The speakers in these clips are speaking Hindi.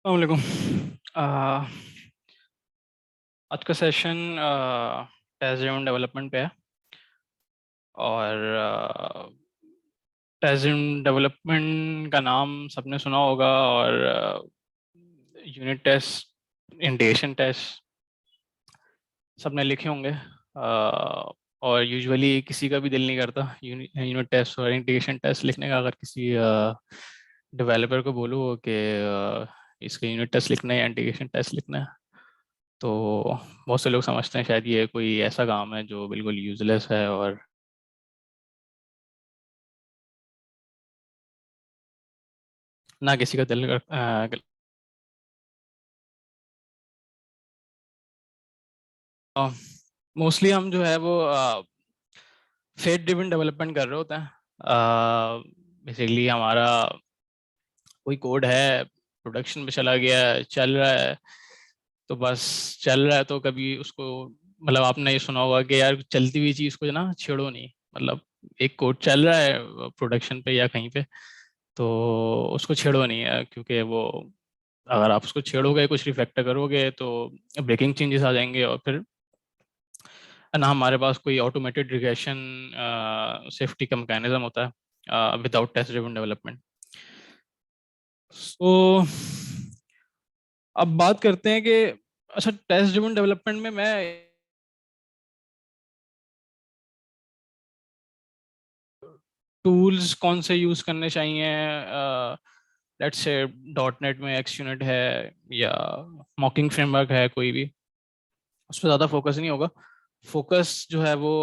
अस्सलामुअलैकुम। आज का सेशन टेस्ट ड्रिवन डेवलपमेंट पे है। और टेस्ट ड्रिवन डेवलपमेंट का नाम सबने सुना होगा। और यूनिट टेस्ट, इंटीग्रेशन टेस्ट सबने लिखे होंगे। और यूजुअली किसी का भी दिल नहीं करता यूनिट टेस्ट और इंटीग्रेशन टेस्ट लिखने का। अगर किसी डेवलपर को बोलो कि इसका यूनिट टेस्ट लिखना है या इंटीग्रेशन टेस्ट लिखना है, तो बहुत से लोग समझते हैं शायद ये कोई ऐसा काम है जो बिल्कुल यूजलेस है और ना किसी का दिल कर। मोस्टली हम जो है वो फेट ड्रिवन डेवलपमेंट कर रहे होते हैं। बेसिकली हमारा कोई कोड है, प्रोडक्शन में चला गया है, चल रहा है, तो बस चल रहा है। तो कभी उसको, मतलब आपने ये सुना होगा कि यार चलती हुई चीज़ को जो ना छेड़ो नहीं। मतलब एक कोड चल रहा है प्रोडक्शन पे या कहीं पे, तो उसको छेड़ो नहीं है, क्योंकि वो अगर आप उसको छेड़ोगे, कुछ रिफैक्टर करोगे, तो ब्रेकिंग चेंजेस आ जाएंगे। और फिर ना हमारे पास कोई ऑटोमेटेड रिग्रेशन सेफ्टी का मैकेनिज्म होता है विदाउट टेस्ट ड्रिवन डेवलपमेंट। सो अब बात करते हैं कि अच्छा, टेस्ट ड्रिवन डेवलपमेंट में मैं टूल्स कौन से यूज करने चाहिए। लेट्स से डॉट नेट में एक्स यूनिट है या मॉकिंग फ्रेमवर्क है कोई भी, उस पर ज़्यादा फोकस नहीं होगा। फोकस जो है वो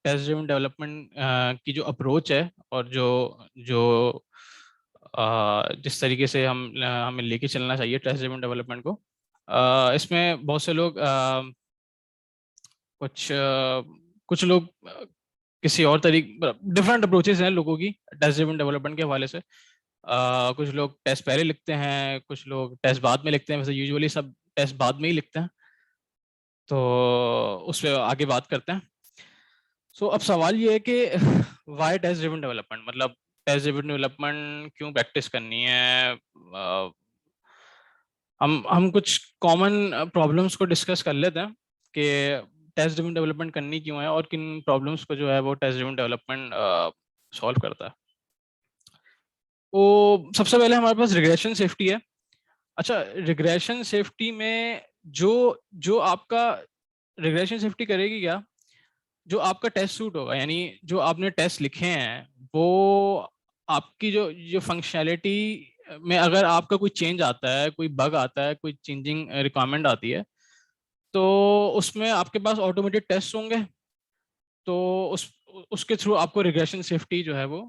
टेस्ट ड्रिवन डेवलपमेंट की जो अप्रोच है, और जो जो जिस तरीके से हमें लेके चलना चाहिए टेस्ट ड्रिवन डेवलपमेंट को। इसमें बहुत से लोग कुछ कुछ लोग किसी और तरीके, डिफरेंट अप्रोचेस हैं लोगों की टेस्ट ड्रिवन डेवलपमेंट के हवाले से। कुछ लोग टेस्ट पहले लिखते हैं, कुछ लोग टेस्ट बाद में लिखते हैं। वैसे यूजुअली सब टेस्ट बाद में ही लिखते हैं, तो उस पर आगे बात करते हैं। सो अब सवाल ये है कि वाई टेस्ट ड्रिवन डेवलपमेंट, मतलब टेस्ट ड्रिवन डेवलपमेंट क्यों प्रैक्टिस करनी है। हम कुछ कॉमन प्रॉब्लम्स को डिस्कस कर लेते हैं कि टेस्ट ड्रिवन डेवलपमेंट करनी क्यों है और किन प्रॉब्लम्स को जो है वो टेस्ट ड्रिवन डेवलपमेंट सॉल्व करता है। तो सबसे पहले हमारे पास रिग्रेशन सेफ्टी है। अच्छा, रिग्रेशन सेफ्टी में जो जो आपका रिग्रेशन सेफ्टी करेगी क्या, जो आपका टेस्ट सूट होगा, यानी जो आपने टेस्ट लिखे हैं, वो आपकी जो जो फंक्शनैलिटी में अगर आपका कोई चेंज आता है, कोई बग आता है, कोई चेंजिंग रिक्वायरमेंट आती है, तो उसमें आपके पास ऑटोमेटेड टेस्ट होंगे। तो उस उसके थ्रू आपको रिग्रेशन सेफ्टी जो है वो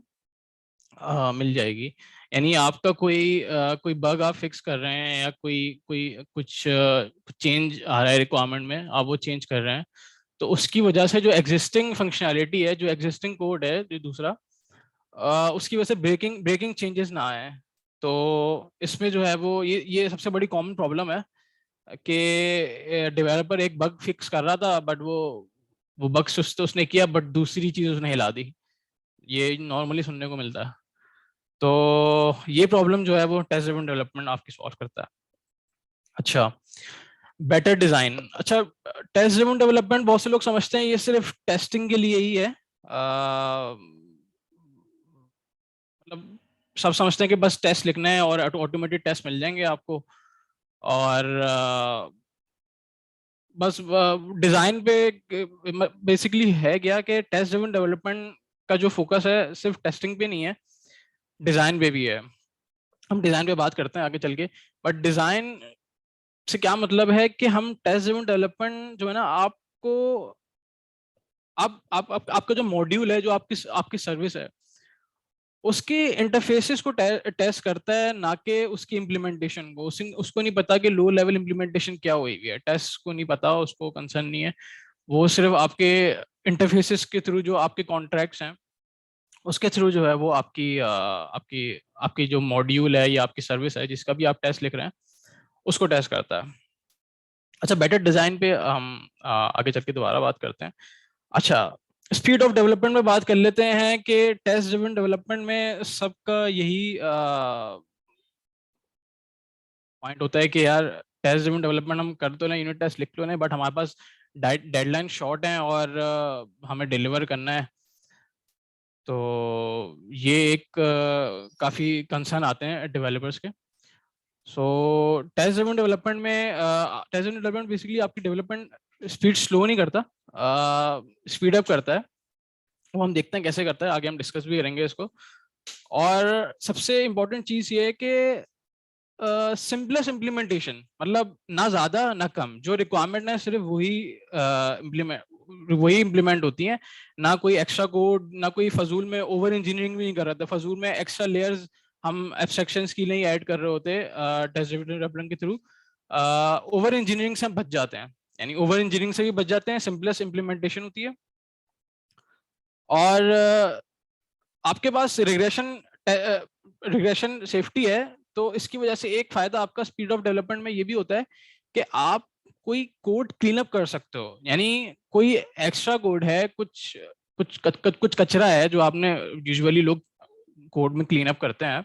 मिल जाएगी। यानी आपका कोई बग आप फिक्स कर रहे हैं, या कोई कोई कुछ चेंज आ रहा है रिक्वायरमेंट में, आप वो चेंज कर रहे हैं, तो उसकी वजह से जो एग्जिस्टिंग फंक्शनैलिटी है, जो एग्जिस्टिंग कोड है, जो दूसरा उसकी वजह से ब्रेकिंग ब्रेकिंग चेंजेस ना आए। तो इसमें जो है वो ये सबसे बड़ी कॉमन प्रॉब्लम है कि डेवलपर एक बग फिक्स कर रहा था, बट वो बग तो उसने किया, बट दूसरी चीज उसने हिला दी। ये नॉर्मली सुनने को मिलता है। तो ये प्रॉब्लम जो है वो टेस्ट ड्रिवन डेवलपमेंट आपकी सॉल्व करता है। अच्छा, बेटर डिजाइन। अच्छा, टेस्ट ड्रिवन डेवलपमेंट बहुत से लोग समझते हैं ये सिर्फ टेस्टिंग के लिए ही है। मतलब सब समझते हैं कि बस टेस्ट लिखना है और ऑटोमेटेड टेस्ट मिल जाएंगे आपको। और बस डिजाइन पे बेसिकली है क्या कि टेस्ट ड्रिवन डेवलपमेंट का जो फोकस है सिर्फ टेस्टिंग पे नहीं है, डिजाइन पे भी है। हम डिजाइन पे बात करते हैं आगे चल के। बट डिजाइन से क्या मतलब है कि हम टेस्ट ड्रिवन डेवलपमेंट जो है ना, आपको आपका जो मॉड्यूल है, जो आपकी आपकी सर्विस है, उसके इंटरफेसेस को टेस्ट करता है, ना कि उसकी इम्प्लीमेंटेशन को। उसको नहीं पता कि लो लेवल इम्प्लीमेंटेशन क्या हुई हुई है, टेस्ट को नहीं पता, उसको कंसर्न नहीं है। वो सिर्फ आपके इंटरफेसेस के थ्रू, जो आपके कॉन्ट्रैक्ट्स हैं, उसके थ्रू जो है वो आपकी आपकी जो मॉड्यूल है या आपकी सर्विस है जिसका भी आप टेस्ट लिख रहे हैं, उसको टेस्ट करता है। अच्छा, बेटर डिजाइन पे हम आगे चल के दोबारा बात करते हैं। अच्छा, स्पीड ऑफ डेवलपमेंट में बात कर लेते हैं कि टेस्ट ड्रिवन डेवलपमेंट में सबका यही पॉइंट होता है कि यार टेस्ट ड्रिवन डेवलपमेंट हम कर तो लें, यूनिट टेस्ट लिख तो लें, बट हमारे पास डेडलाइन शॉर्ट है और हमें डिलीवर करना है। तो ये एक काफ़ी कंसर्न आते हैं डेवलपर्स के। सो टेस्ट ड्रिवन डेवलपमेंट में टेस्ट ड्रिवन डेवलपमेंट बेसिकली आपकी डेवलपमेंट स्पीड स्लो नहीं करता, स्पीड अप करता है। वो हम देखते हैं कैसे करता है, आगे हम डिस्कस भी करेंगे इसको। और सबसे इम्पोर्टेंट चीज़ ये है कि सिंपलेस्ट इम्प्लीमेंटेशन, मतलब ना ज़्यादा ना कम, जो रिक्वायरमेंट है सिर्फ वही इम्प्लीमेंट होती हैं। ना कोई एक्स्ट्रा कोड, ना कोई फजूल में ओवर इंजीनियरिंग भी नहीं कर रहा था, फजूल में एक्स्ट्रा लेयर्स हम एब्स्ट्रैक्शंस की नहीं ऐड कर रहे होते टेस्ट ड्रिवन डेवलपमेंट के थ्रू। ओवर इंजीनियरिंग से हम बच जाते हैं, यानी ओवर इंजीनियरिंग से भी बच जाते हैं, सिंपलेस्ट इम्प्लीमेंटेशन होती है। और आपके पास रिग्रेशन सेफ्टी है, तो इसकी वजह से एक फायदा आपका स्पीड ऑफ डेवलपमेंट में ये भी होता है कि आप कोई कोड क्लीन अप कर सकते हो। यानी कोई एक्स्ट्रा कोड है, कुछ कचरा है जो आपने यूजुअली लोग कोड में क्लीन अप करते हैं,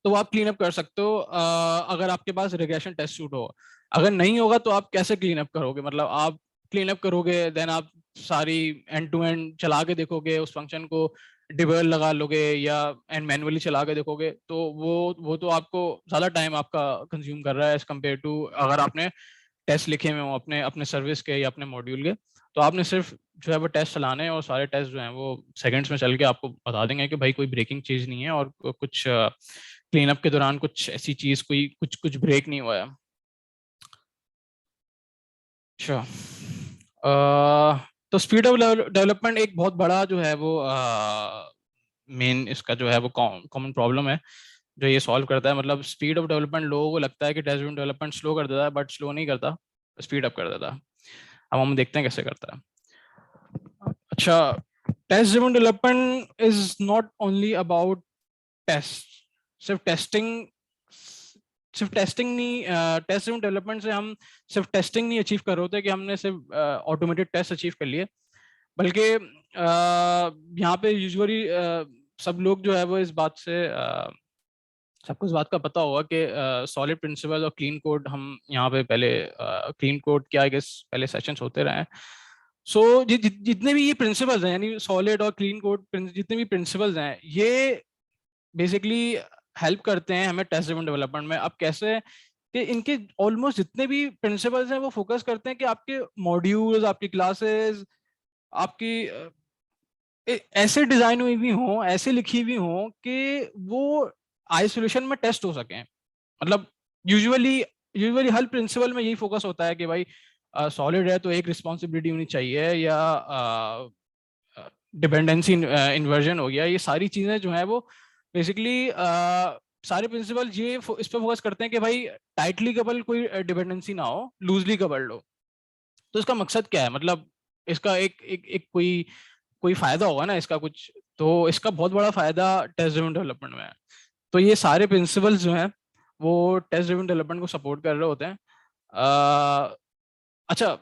तो वो आप क्लीन अप कर सकते हो अगर आपके पास रिग्रेशन टेस्ट सूट हो। अगर नहीं होगा तो आप कैसे क्लीन अप करोगे? मतलब आप क्लीन अप करोगे, देन आप सारी एंड टू एंड चला के देखोगे, उस फंक्शन को डिबगर लगा लोगे या एंड मैनुअली चला के देखोगे, तो वो तो आपको ज़्यादा टाइम आपका कंज्यूम कर रहा है एज कम्पेयर टू अगर आपने टेस्ट लिखे हुए हो अपने अपने सर्विस के या अपने मॉड्यूल के। तो आपने सिर्फ जो है वो टेस्ट चलाने हैं, और सारे टेस्ट जो हैं वो सेकंड्स में चल के आपको बता देंगे कि भाई कोई ब्रेकिंग चीज़ नहीं है और कुछ क्लीन अप के दौरान कुछ ऐसी चीज़ कोई कुछ कुछ ब्रेक नहीं हुआ है। अच्छा, तो स्पीड ऑफ डेवलपमेंट एक बहुत बड़ा जो है वो मेन इसका जो है वो कॉमन प्रॉब्लम है जो ये सॉल्व करता है। मतलब स्पीड ऑफ डेवलपमेंट लोगों को लगता है कि टेस्ट ड्रिवन डेवलपमेंट स्लो कर देता है, बट स्लो नहीं करता, स्पीड अप कर देता है। अब हम देखते हैं कैसे करता है। अच्छा, test driven development is not only about test. सिर्फ टेस्टिंग सिर्फ टेस्टिंग नहीं, टेस्ट ड्रिवन डेवलपमेंट से हम सिर्फ टेस्टिंग नहीं अचीव कर रहे होते कि हमने सिर्फ ऑटोमेटेड टेस्ट अचीव कर लिए, बल्कि यहाँ पे यूजुअली सब लोग जो है वो इस बात से सबको इस बात का पता होगा कि सॉलिड प्रिंसिपल और क्लीन कोड हम यहाँ पे पहले क्लीन कोड क्या आई गेस पहले सेशंस होते रहे हैं। सो जितने भी ये प्रिंसिपल्स हैं, यानी सॉलिड और क्लीन कोड जितने भी प्रिंसिपल्स हैं, ये बेसिकली हेल्प करते हैं हमें टेस्ट ड्रिवन डेवलपमेंट में। अब कैसे कि इनके ऑलमोस्ट जितने भी प्रिंसिपल्स हैं वो फोकस करते हैं कि आपके मॉड्यूल्स, आपकी क्लासेस, आपकी ऐसे डिजाइन हुई भी हों, ऐसे लिखी हुई हों कि वो आइसोलेशन में टेस्ट हो सकें। मतलब यूजुअली यूजुअली हर प्रिंसिपल में यही फोकस होता है कि भाई सॉलिड है तो एक रिस्पॉन्सिबिलिटी होनी चाहिए, या डिपेंडेंसी इन्वर्जन हो गया, ये सारी चीजें जो है वो बेसिकली सारे प्रिंसिपल ये इस पर फोकस करते हैं कि भाई टाइटली कपल कोई डिपेंडेंसी ना हो, लूजली कपल्ड हो। तो इसका मकसद क्या है? मतलब इसका एक कोई फायदा होगा ना इसका कुछ, तो इसका बहुत बड़ा फायदा टेस्ट ड्रिवन डेवलपमेंट में है। तो ये सारे प्रिंसिपल्स जो हैं वो टेस्ट ड्रिवन डेवलपमेंट को सपोर्ट कर रहे होते हैं। अच्छा,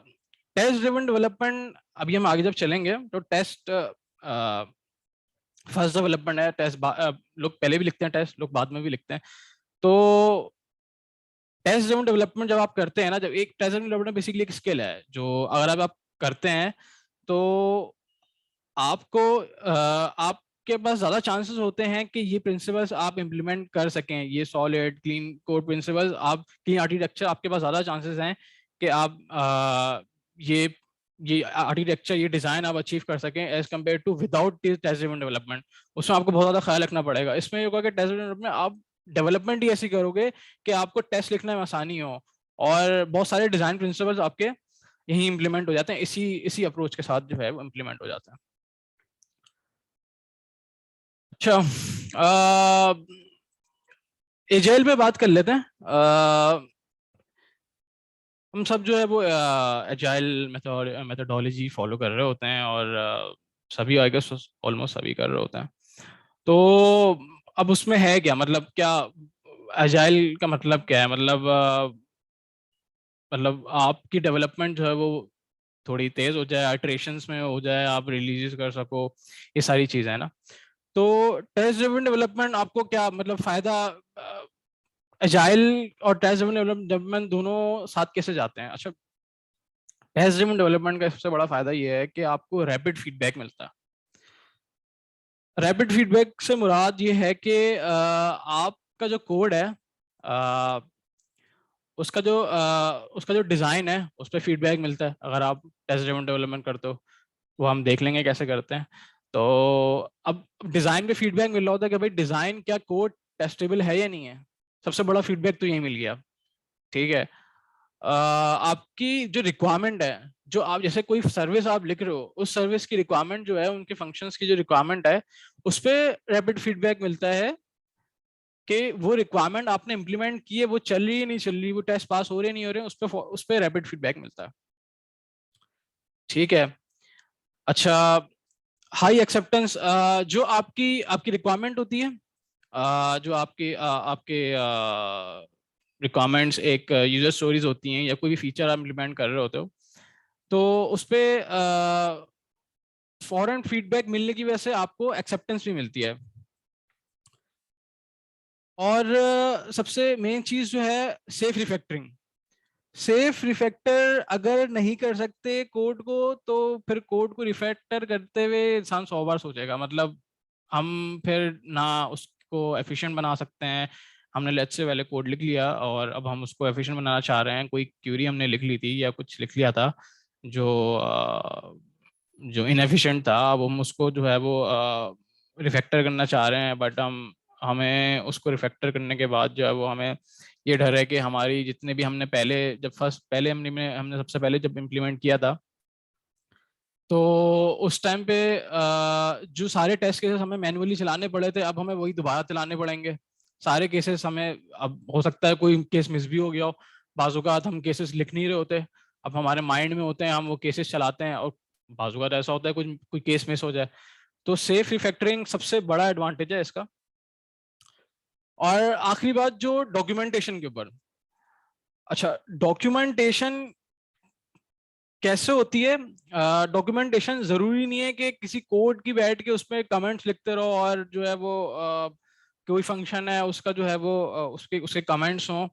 टेस्ट ड्रिवन डेवलपमेंट अभी हम आगे जब चलेंगे तो टेस्ट फर्स्ट डेवलपमेंट है, टेस्ट लोग पहले भी लिखते हैं, टेस्ट लोग बाद में भी लिखते हैं। तो टेस्ट ड्रिवन डेवलपमेंट जब आप करते हैं ना, जब एक टेस्ट ड्रिवन डेवलपमेंट बेसिकली एक स्किल है जो अगर आप करते हैं तो आपको आपके पास ज़्यादा चांसेस होते हैं कि ये प्रिंसिपल्स आप इम्प्लीमेंट कर सकें। ये सॉलिड क्लीन कोड प्रिंसिपल्स, आप क्लीन आर्किटेक्चर, आपके पास ज़्यादा चांसेस हैं कि आप ये आर्किटेक्चर, ये डिज़ाइन आप अचीव कर सकें as compare to without test driven development. उसमें आपको बहुत ज़्यादा ख्याल रखना पड़ेगा। इसमें ये होगा कि टेस्ट ड्रिवन डेवलपमेंट आप डेवलपमेंट ही ऐसी करोगे कि आपको टेस्ट लिखने में आसानी हो, और बहुत सारे डिज़ाइन प्रिंसिपल्स आपके यही इम्प्लीमेंट हो जाते हैं, इसी अप्रोच के साथ जो है वो इम्प्लीमेंट हो जाता है। अच्छा, एजाइल पे बात कर लेते हैं। हम सब जो है वो एजाइल मेथोडोलॉजी फॉलो कर रहे होते हैं, और सभी आई गेस ऑलमोस्ट सभी कर रहे होते हैं। तो अब उसमें है क्या, मतलब क्या एजाइल का मतलब क्या है? मतलब आपकी डेवलपमेंट जो है वो थोड़ी तेज हो जाए, आइटरेशंस में हो जाए, आप रिलीज कर सको, ये सारी चीजें है ना। तो टेस्ट ड्रिवन डेवलपमेंट आपको क्या मतलब फायदा एजाइल और टेस्ट ड्रिवन डेवलपमेंट दोनों साथ कैसे जाते हैं? अच्छा, टेस्ट ड्रिवन डेवलपमेंट का सबसे बड़ा फायदा ये है कि आपको रैपिड फीडबैक मिलता है। रैपिड फीडबैक से मुराद ये है कि आपका जो कोड है, अ, उसका जो डिज़ाइन है उस पर फीडबैक मिलता है। अगर आप टेस्ट ड्रिवन डेवलपमेंट करते हो, वो हम देख लेंगे कैसे करते हैं। तो अब डिज़ाइन पे फीडबैक मिल रहा होता है कि भाई डिज़ाइन क्या कोड टेस्टेबल है या नहीं है। सबसे बड़ा फीडबैक तो यही मिल गया। ठीक है। आपकी जो रिक्वायरमेंट है, जो आप जैसे कोई सर्विस आप लिख रहे हो, उस सर्विस की रिक्वायरमेंट जो है, उनके फंक्शंस की जो रिक्वायरमेंट है, उस पर रैपिड फीडबैक मिलता है कि वो रिक्वायरमेंट आपने इंप्लीमेंट की है, वो चल रही है नहीं चल रही, वो टेस्ट पास हो रहे नहीं हो रहे, उस पर रैपिड फीडबैक मिलता है। ठीक है। अच्छा, हाई एक्सेप्टेंस, जो आपकी आपकी रिक्वायरमेंट होती है, जो आपके रिक्वायरमेंट्स एक यूजर स्टोरीज होती हैं, या कोई भी फीचर आप इम्प्लीमेंट कर रहे होते हो, तो उस पर फॉरेन फीडबैक मिलने की वजह से आपको एक्सेप्टेंस भी मिलती है। और सबसे मेन चीज जो है, सेफ रिफैक्टरिंग। सेफ रिफैक्टर अगर नहीं कर सकते कोड को, तो फिर कोड को रिफैक्टर करते हुए इंसान 100 बार सोचेगा। मतलब हम फिर ना उसको एफिशिएंट बना सकते हैं। हमने लेट्स से पहले कोड लिख लिया और अब हम उसको एफिशिएंट बनाना चाह रहे हैं, कोई क्यूरी हमने लिख ली थी या कुछ लिख लिया था जो जो इनएफिशिएंट था, अब हम उसको जो है वो रिफैक्टर करना चाह रहे हैं। बट हमें उसको रिफैक्टर करने के बाद जो है वो हमें ये डर है कि हमारी जितने भी हमने पहले, जब फर्स्ट पहले हमने सबसे पहले जब इम्प्लीमेंट किया था, तो उस टाइम पे जो सारे टेस्ट केसेस हमें मैन्युअली चलाने पड़े थे, अब हमें वही दोबारा चलाने पड़ेंगे। सारे केसेस हमें, अब हो सकता है कोई केस मिस भी हो गया हो, बाजुकात हम केसेस लिख नहीं रहे होते, अब हमारे माइंड में होते हैं, हम वो केसेस चलाते हैं, और बाजुकात ऐसा होता है कुछ कोई केस मिस हो जाए। तो सेफ रिफैक्टरिंग सबसे बड़ा एडवांटेज है इसका। और आखिरी बात, जो डॉक्यूमेंटेशन के ऊपर। अच्छा, डॉक्यूमेंटेशन कैसे होती है? डॉक्यूमेंटेशन जरूरी नहीं है कि किसी कोड की बैठ के उसमें कमेंट्स लिखते रहो, और जो है वो कोई फंक्शन है उसका जो है वो उसके उसके कमेंट्स हों,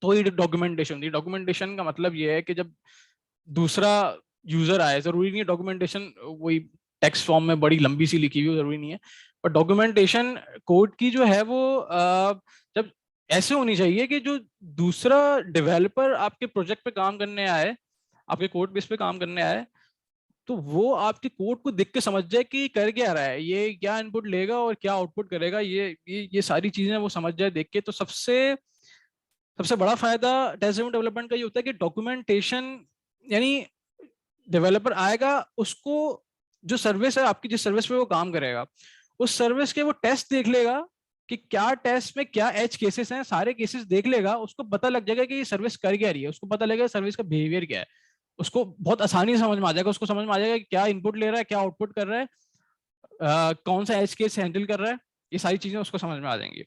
तो ही डॉक्यूमेंटेशन होती है। डॉक्यूमेंटेशन का मतलब ये है कि जब दूसरा यूजर आए, जरूरी नहीं है डॉक्यूमेंटेशन वही टेक्स्ट फॉर्म में बड़ी लंबी सी लिखी हुई हो, जरूरी नहीं है। पर डॉक्यूमेंटेशन कोड की जो है वो जब ऐसे होनी चाहिए कि जो दूसरा डेवलपर आपके प्रोजेक्ट पे काम करने आए, आपके कोड बेस पे काम करने आए, तो वो आपके कोड को देख के समझ जाए कि कर क्या रहा है, ये क्या इनपुट लेगा और क्या आउटपुट करेगा, ये सारी चीजें वो समझ जाए देख के। तो सबसे सबसे बड़ा फायदा टेस्ट ड्रिवन डेवलपमेंट का ये होता है कि डॉक्यूमेंटेशन, यानी डेवलपर आएगा, उसको जो सर्विस है आपकी, जिस सर्विस पे वो काम करेगा, उस सर्विस के वो टेस्ट देख लेगा कि क्या टेस्ट में क्या एज केसेस हैं, सारे केसेस देख लेगा, उसको पता लग जाएगा कि ये सर्विस कर क्या रही है, उसको पता लगेगा सर्विस का बिहेवियर क्या है, उसको बहुत आसानी से समझ में आ जाएगा। उसको समझ में आ जाएगा कि क्या इनपुट ले रहा है, क्या आउटपुट कर रहा है, कौन सा एज केस हैंडल कर रहा है, ये सारी चीजें उसको समझ में आ जाएंगी।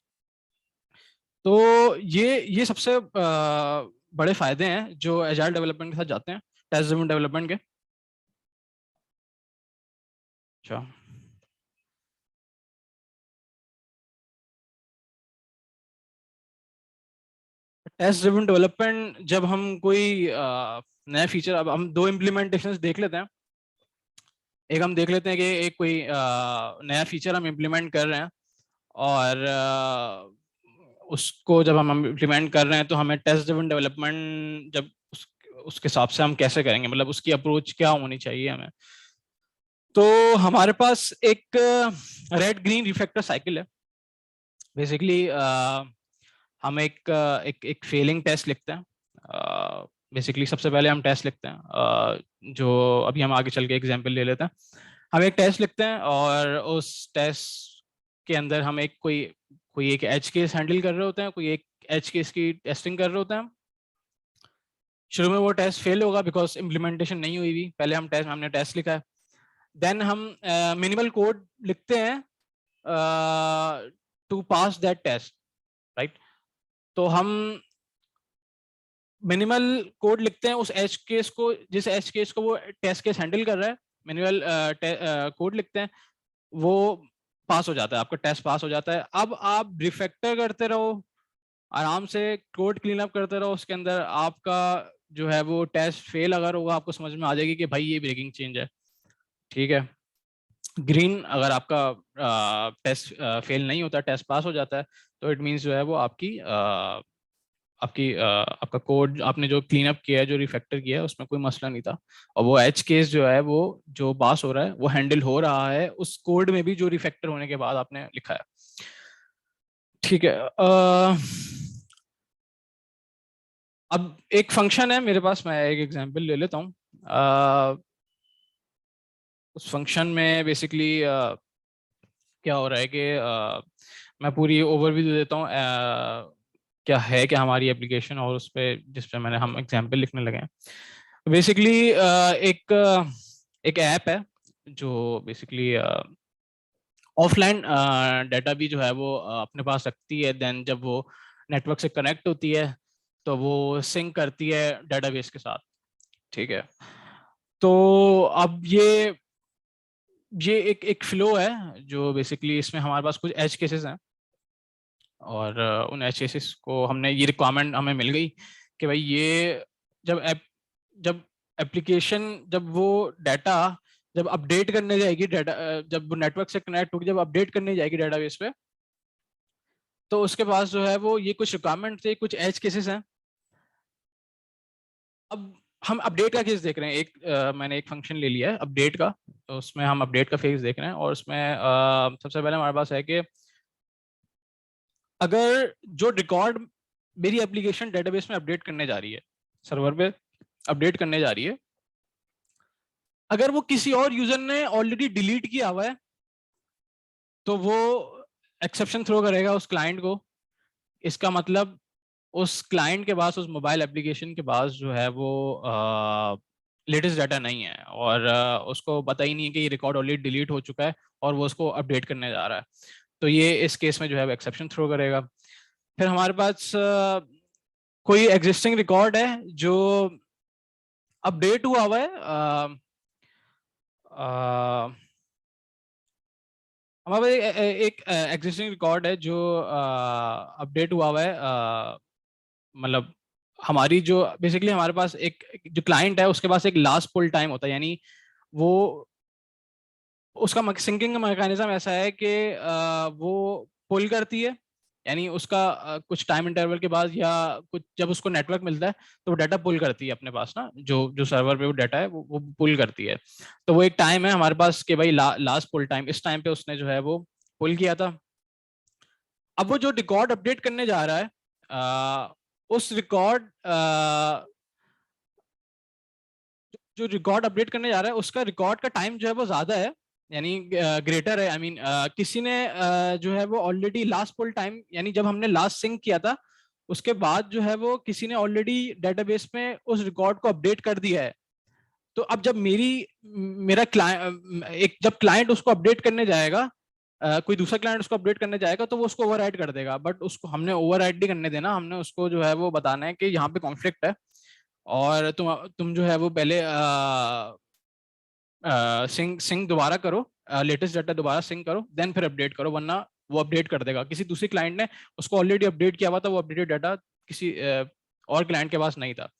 तो ये सबसे बड़े फायदे हैं जो एजाइल डेवलपमेंट के साथ जाते हैं, टेस्ट ड्रिवन डेवलपमेंट के। अच्छा, टेस्ट ड्रिवन डेवलपमेंट जब हम कोई नया फीचर, अब हम दो इम्प्लीमेंटेशंस देख लेते हैं। एक हम देख लेते हैं कि एक कोई नया फीचर हम इम्प्लीमेंट कर रहे हैं, और उसको जब हम इम्प्लीमेंट कर रहे हैं, तो हमें टेस्ट ड्रिवन डेवलपमेंट जब उसके हिसाब से हम कैसे करेंगे, मतलब उसकी अप्रोच क्या होनी चाहिए हमें। तो हमारे पास एक रेड ग्रीन रिफैक्टर साइकिल है। बेसिकली हम एक फेलिंग टेस्ट लिखते हैं। बेसिकली सबसे पहले हम टेस्ट लिखते हैं, जो अभी हम आगे चल के एग्जांपल ले लेते हैं। हम एक टेस्ट लिखते हैं, और उस टेस्ट के अंदर हम एक कोई कोई एक एज केस हैंडल कर रहे होते हैं, कोई एक एज केस की टेस्टिंग कर रहे होते हैं। शुरू में वो टेस्ट फेल होगा बिकॉज इम्प्लीमेंटेशन नहीं हुई हुई, पहले हमने टेस्ट लिखा है। देन हम मिनिमल कोड लिखते हैं to pass that test, right. तो हम मिनिमल कोड लिखते हैं उस एज केस को, जिस एज केस को वो टेस्ट केस हैंडल कर रहा है, मिनिमल कोड लिखते हैं, वो पास हो जाता है, आपका टेस्ट पास हो जाता है। अब आप रिफैक्टर करते रहो, आराम से कोड क्लीन अप करते रहो, उसके अंदर आपका जो है वो टेस्ट फेल अगर होगा आपको समझ में आ जाएगी कि भाई ये ब्रेकिंग चेंज है, ठीक है। ग्रीन अगर आपका टेस्ट फेल नहीं होता, टेस्ट पास हो जाता है, तो इट मीन्स जो है वो आपका कोड आपने जो क्लीन अप किया है, जो रिफैक्टर किया है, उसमें कोई मसला नहीं था। और वो एज केस जो है वो जो पास हो रहा है वो हैंडल हो रहा है उस कोड में भी जो रिफैक्टर होने के बाद आपने लिखा है, ठीक है। अब एक फंक्शन है मेरे पास, मैं एक एग्जांपल ले लेता हूँ। उस फंक्शन में बेसिकली क्या हो रहा है कि मैं पूरी ओवरव्यू दे देता हूँ क्या है क्या हमारी एप्लीकेशन, और उस पे जिस पे मैंने हम एग्जांपल लिखने लगे हैं। बेसिकली एक एक ऐप है जो बेसिकली ऑफलाइन डाटा भी जो है वो अपने पास रखती है, देन जब वो नेटवर्क से कनेक्ट होती है तो वो सिंक करती है डेटाबेस के साथ, ठीक है। तो अब ये एक फ्लो है जो बेसिकली इसमें हमारे पास कुछ एज केसेस हैं, और उन एज केसेस को हमने ये रिक्वायरमेंट हमें मिल गई कि भाई ये जब एप्लीकेशन जब वो डाटा जब अपडेट करने जाएगी, डाटा जब वो नेटवर्क से कनेक्ट होगी, जब अपडेट करने जाएगी डेटाबेस पे, तो उसके पास जो है वो ये कुछ रिक्वायरमेंट थे, कुछ एज केसेस हैं। अब हम अपडेट का केस देख रहे हैं, मैंने एक फंक्शन ले लिया है अपडेट का, तो उसमें हम अपडेट का फेस देख रहे हैं, और उसमें सबसे पहले हमारे पास है कि अगर जो रिकॉर्ड मेरी एप्लीकेशन डेटाबेस में अपडेट करने जा रही है, सर्वर पे अपडेट करने जा रही है, अगर वो किसी और यूजर ने ऑलरेडी डिलीट किया हुआ है तो वो एक्सेप्शन थ्रो करेगा उस क्लाइंट को। इसका मतलब उस क्लाइंट के पास, उस मोबाइल एप्लीकेशन के पास जो है वो लेटेस्ट डाटा नहीं है, और उसको पता ही नहीं है कि ये रिकॉर्ड ऑलरेडी डिलीट हो चुका है और वो उसको अपडेट करने जा रहा है। तो ये इस केस में जो है एक्सेप्शन थ्रो करेगा। फिर हमारे पास कोई एग्जिस्टिंग रिकॉर्ड है जो अपडेट हुआ हुआ है, हमारे पास एक एग्जिस्टिंग रिकॉर्ड है जो अपडेट हुआ हुआ है, मतलब हमारी जो बेसिकली हमारे पास एक जो क्लाइंट है उसके पास एक लास्ट पुल टाइम होता है, यानी वो उसका सिंकिंग का मैकेनिज्म ऐसा है कि वो पुल करती है, यानी उसका कुछ टाइम इंटरवल के बाद या कुछ जब उसको नेटवर्क मिलता है तो वो डाटा पुल करती है अपने पास ना, जो जो सर्वर पे वो डाटा है वो पुल करती है। तो वो एक टाइम है हमारे पास कि भाई लास्ट पुल टाइम, इस टाइम पे उसने जो है वो पुल किया था। अब वो जो रिकॉर्ड अपडेट करने जा रहा है, उस रिकॉर्ड जो रिकॉर्ड अपडेट करने जा रहा है उसका रिकॉर्ड का टाइम जो है वो ज्यादा है, यानी ग्रेटर है। आई मीन किसी ने जो है वो ऑलरेडी लास्ट पुल टाइम, यानी जब हमने लास्ट सिंक किया था उसके बाद जो है वो किसी ने ऑलरेडी डेटाबेस में उस रिकॉर्ड को अपडेट कर दिया है। तो अब जब मेरा क्लाइंट एक जब क्लाइंट उसको अपडेट करने जाएगा, कोई दूसरा क्लाइंट उसको अपडेट करने जाएगा तो वो उसको ओवरराइड कर देगा, बट उसको हमने ओवरराइड नहीं करने देना, हमने उसको जो है वो बताना है कि यहाँ पे कॉन्फ्लिक्ट है, और तुम जो है वो पहले सिंक सिंक दोबारा करो, लेटेस्ट डाटा दोबारा सिंक करो, देन फिर अपडेट करो, वरना वो अपडेट कर देगा। किसी दूसरी क्लाइंट ने उसको ऑलरेडी अपडेट किया हुआ था, वो अपडेटेड डाटा किसी और क्लाइंट के पास नहीं था।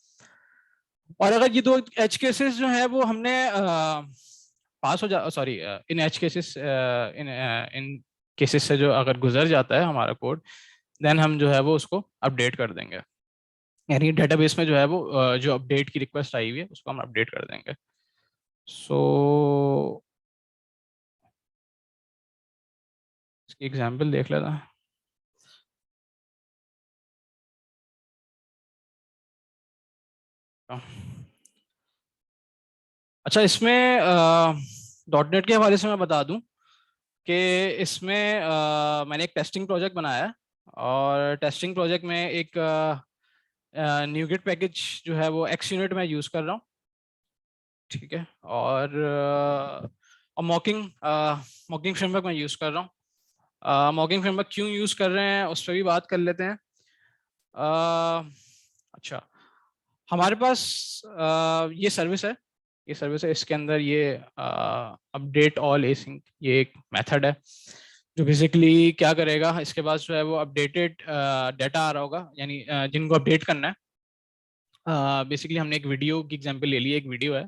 और अगर ये दो एज केसेस जो है वो हमने पास हो जा सॉरी इन एज केसेस इन केसेस से जो अगर गुजर जाता है हमारा कोड, देन हम जो है वो उसको अपडेट कर देंगे, यानी डेटाबेस में जो है वो जो अपडेट की रिक्वेस्ट आई हुई है उसको हम अपडेट कर देंगे। सो इसकी एग्जांपल देख लेना। अच्छा, इसमें डॉट नेट के हवाले से मैं बता दूं कि इसमें मैंने एक टेस्टिंग प्रोजेक्ट बनाया है, और टेस्टिंग प्रोजेक्ट में एक न्यूगिट पैकेज जो है वो एक्स यूनिट में यूज़ कर रहा हूँ, ठीक है। और मॉकिंग मॉकिंग फ्रेमवर्क में यूज़ कर रहा हूँ। मॉकिंग फ्रेमवर्क क्यों यूज़ कर रहे हैं उस पर भी बात कर लेते हैं। अच्छा, हमारे पास ये सर्विस है, ये सर्विस है, इसके अंदर ये अपडेट ऑल एसिंक ये एक मेथड है जो बेसिकली क्या करेगा, इसके बाद जो है वो अपडेटेड डाटा आ रहा होगा, यानी जिनको अपडेट करना है। बेसिकली हमने एक वीडियो की एग्जांपल ले ली है, एक वीडियो है,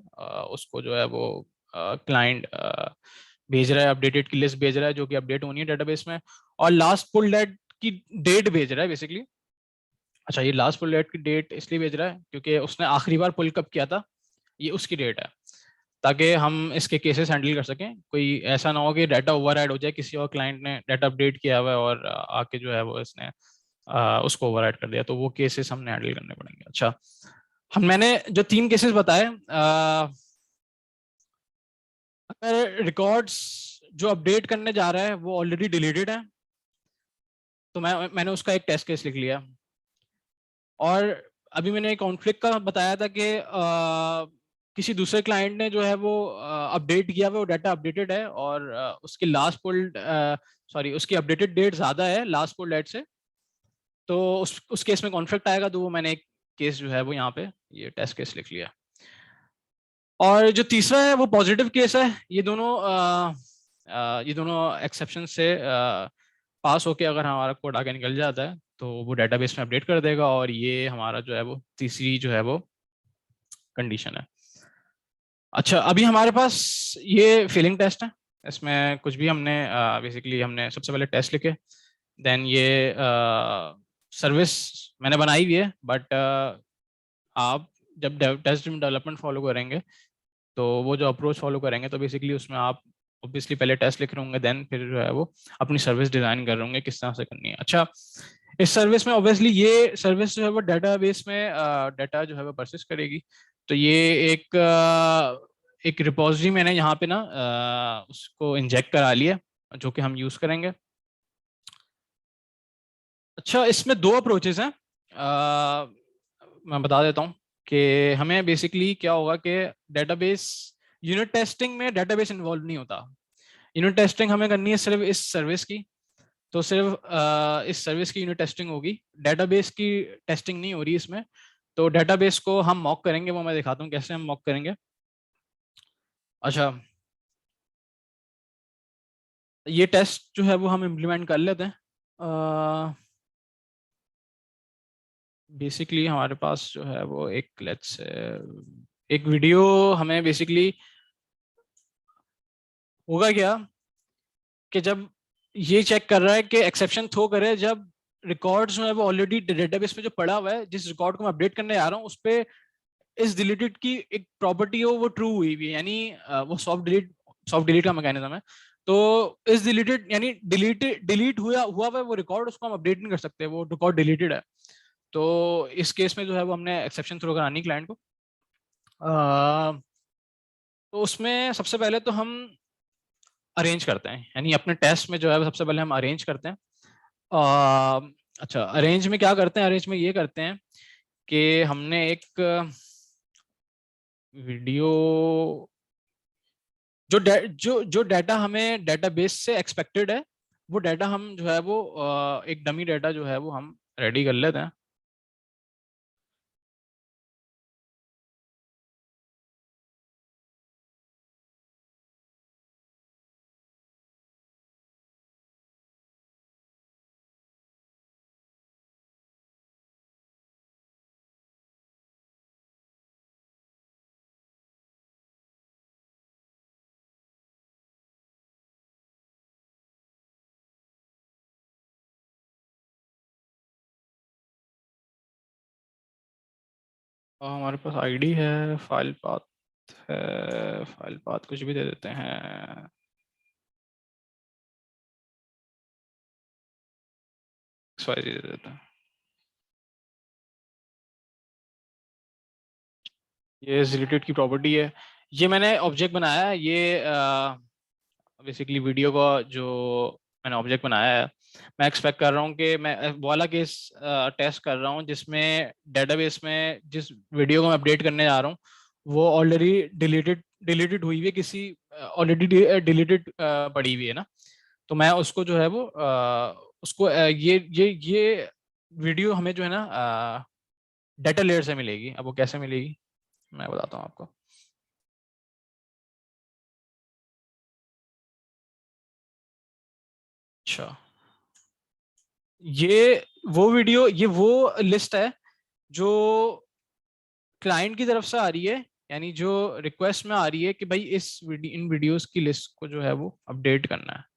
उसको जो है वो क्लाइंट भेज रहा है, अपडेटेड की लिस्ट भेज रहा है जो कि अपडेट होनी है डेटाबेस में, और लास्ट पुल डेट की डेट भेज रहा है बेसिकली। अच्छा, ये लास्ट पुल डेट की डेट इसलिए भेज रहा है क्योंकि उसने आखिरी बार पुल कब किया था, ये उसकी डेट है, ताकि हम इसके केसेस हैंडल कर सकें। कोई ऐसा ना हो कि डाटा ओवरराइड हो जाए, किसी और क्लाइंट ने डाटा अपडेट किया हुआ है और आके जो है वो इसने उसको ओवरराइड कर दिया, तो वो केसेस हमने हैंडल करने पड़ेंगे। अच्छा, हम मैंने जो 3 केसेस बताए, अगर रिकॉर्ड्स जो अपडेट करने जा रहा है वो ऑलरेडी डिलीटेड है, तो मैंने उसका एक टेस्ट केस लिख लिया। और अभी मैंने कॉन्फ्लिक्ट का बताया था कि किसी दूसरे क्लाइंट ने जो है वो अपडेट किया हुआ, वो डाटा अपडेटेड है और उसकी लास्ट पुल सॉरी उसकी अपडेटेड डेट ज़्यादा है लास्ट पुल डेट से, तो उस केस में कॉन्फ्लिक्ट आएगा, तो वो मैंने एक केस जो है वो यहाँ पे ये टेस्ट केस लिख लिया। और जो तीसरा है वो पॉजिटिव केस है। ये दोनों एक्सेप्शन से पास होके अगर हमारा कोड आगे निकल जाता है तो वो डेटाबेस में अपडेट कर देगा, और ये हमारा जो है वो तीसरी जो है वो कंडीशन है। अच्छा, अभी हमारे पास ये फीलिंग टेस्ट है, इसमें कुछ भी हमने बेसिकली हमने सबसे पहले टेस्ट लिखे, देन ये सर्विस मैंने बनाई हुई है, बट आप जब टेस्ट डेवलपमेंट फॉलो करेंगे तो वो जो अप्रोच फॉलो करेंगे तो बेसिकली उसमें आप ऑब्वियसली पहले टेस्ट लिख रहे होंगे, देन फिर जो है वो अपनी सर्विस डिजाइन कर रहे होंगे किस तरह से करनी है। अच्छा, इस सर्विस में ऑब्वियसली ये सर्विस जो है वो डाटाबेस में डाटा जो है वो परसिस्ट करेगी। तो ये एक एक रिपोजिटरी मैंने यहाँ पे ना उसको इंजेक्ट करा लिया, जो कि हम यूज करेंगे। अच्छा, इसमें 2 अप्रोचेस हैं। मैं बता देता हूँ कि हमें बेसिकली क्या होगा कि डेटाबेस यूनिट टेस्टिंग में डेटाबेस इन्वॉल्व नहीं होता। यूनिट टेस्टिंग हमें करनी है सिर्फ इस सर्विस की, तो सिर्फ इस सर्विस की यूनिट टेस्टिंग होगी, डेटाबेस की टेस्टिंग नहीं हो रही इसमें। तो डेटाबेस को हम मॉक करेंगे, वो मैं दिखाता हूँ कैसे हम मॉक करेंगे। अच्छा, ये टेस्ट जो है वो हम इम्प्लीमेंट कर लेते हैं। बेसिकली हमारे पास जो है वो एक लेट्स एक वीडियो हमें बेसिकली होगा क्या कि जब ये चेक कर रहा है कि एक्सेप्शन थ्रो करे जब रिकॉर्ड्स जो है वो ऑलरेडी डेटाबेस में जो पड़ा हुआ है, जिस रिकॉर्ड को मैं अपडेट करने आ रहा हूँ उस पे इस डिलीटेड की एक प्रॉपर्टी हो वो ट्रू हुई हुई है, यानी वो सॉफ्ट डिलीट का मैकेनिज्म है। तो इस डिलीटेड यानी डिलीट हुआ हुआ है वो रिकॉर्ड, उसको हम अपडेट नहीं कर सकते, वो रिकॉर्ड डिलीटेड है। तो इस केस में जो है वो हमने एक्सेप्शन थ्रो करानी क्लाइंट को। तो उसमें सबसे पहले तो हम अरेंज करते हैं, यानी अपने टेस्ट में जो है वो सबसे पहले हम अरेंज करते हैं। अच्छा, अरेंज में क्या करते हैं, अरेंज में ये करते हैं कि हमने एक वीडियो जो डाटा हमें डेटाबेस से एक्सपेक्टेड है, वो डाटा हम जो है वो एक डमी डाटा जो है वो हम रेडी कर लेते हैं। और हमारे पास आईडी है, फाइल पाथ है, फाइल पाथ कुछ भी दे देते हैं, XYZ दे देते हैं। ये रिलेटेड की प्रॉपर्टी है, ये मैंने ऑब्जेक्ट बनाया है, ये बेसिकली वीडियो का जो मैंने ऑब्जेक्ट बनाया है। मैं एक्सपेक्ट कर रहा हूँ कि मैं वो वाला केस टेस्ट कर रहा हूँ जिसमें डेटाबेस में जिस वीडियो को मैं अपडेट करने जा रहा हूँ वो ऑलरेडी डिलीटेड हुई हुई है, किसी ऑलरेडी डिलीटेड पड़ी हुई है ना। तो मैं उसको जो है वो उसको ये वीडियो हमें जो है ना डाटा लेयर से मिलेगी। अब वो कैसे मिलेगी मैं बताता हूँ आपको। अच्छा, ये वो वीडियो, ये वो लिस्ट है जो क्लाइंट की तरफ से आ रही है, यानी जो रिक्वेस्ट में आ रही है कि भाई इन वीडियोस की लिस्ट को जो है वो अपडेट करना है।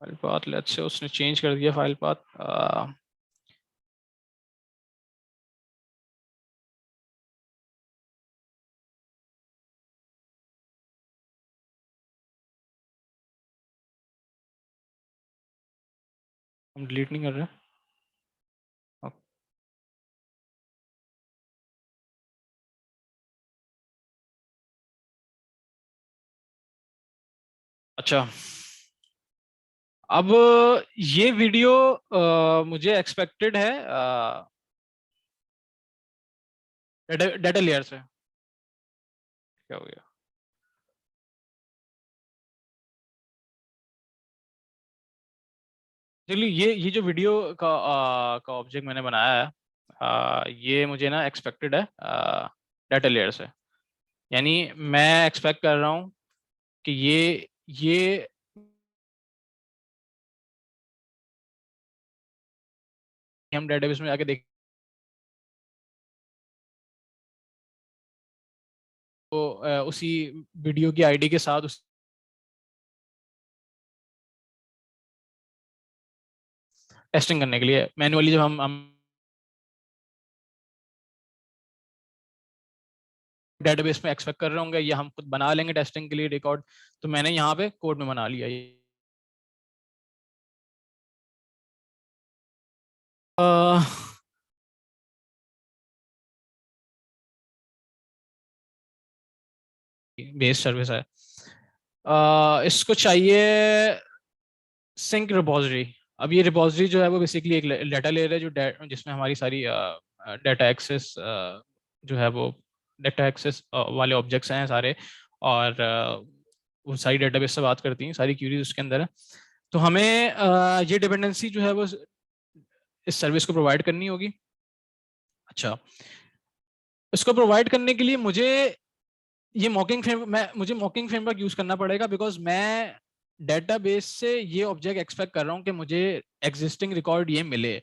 फाइल पाथ, लेट्स से उसने चेंज कर दिया फाइल पाथ। हम डिलीट नहीं कर रहे। अच्छा, अब ये वीडियो मुझे एक्सपेक्टेड है डेटा लेयर से। क्या हो गया? चलिए, ये जो वीडियो का ऑब्जेक्ट मैंने बनाया है, ये मुझे ना एक्सपेक्टेड है डाटा लेयर से। यानी मैं एक्सपेक्ट कर रहा हूँ कि ये हम डेटाबेस में जाके देख, तो उसी वीडियो की आईडी के साथ उस टेस्टिंग करने के लिए मैन्युअली जब हम डेटाबेस में एक्सपेक्ट कर रहे होंगे, या हम खुद बना लेंगे टेस्टिंग के लिए रिकॉर्ड, तो मैंने यहाँ पे कोड में बना लिया ये। बेस सर्विस है। इसको चाहिए सिंक रिपोजिटरी। अब ये रिपोजिटरी जो है वो बेसिकली एक डाटा लेयर है, जिसमें हमारी सारी डाटा एक्सेस जो है वो डाटा एक्सेस वाले ऑब्जेक्ट्स हैं सारे, और वो सारी डेटाबेस से बात करती हैं, सारी क्यूरीज उसके अंदर है। तो हमें ये डिपेंडेंसी जो है वो इस सर्विस को प्रोवाइड करनी होगी। अच्छा, इसको प्रोवाइड करने के लिए ये मुझे मॉकिंग फ्रेमवर्क यूज करना पड़ेगा, बिकॉज मैं डेटाबेस से ये ऑब्जेक्ट एक्सपेक्ट कर रहा हूँ कि मुझे एग्जिस्टिंग रिकॉर्ड ये मिले।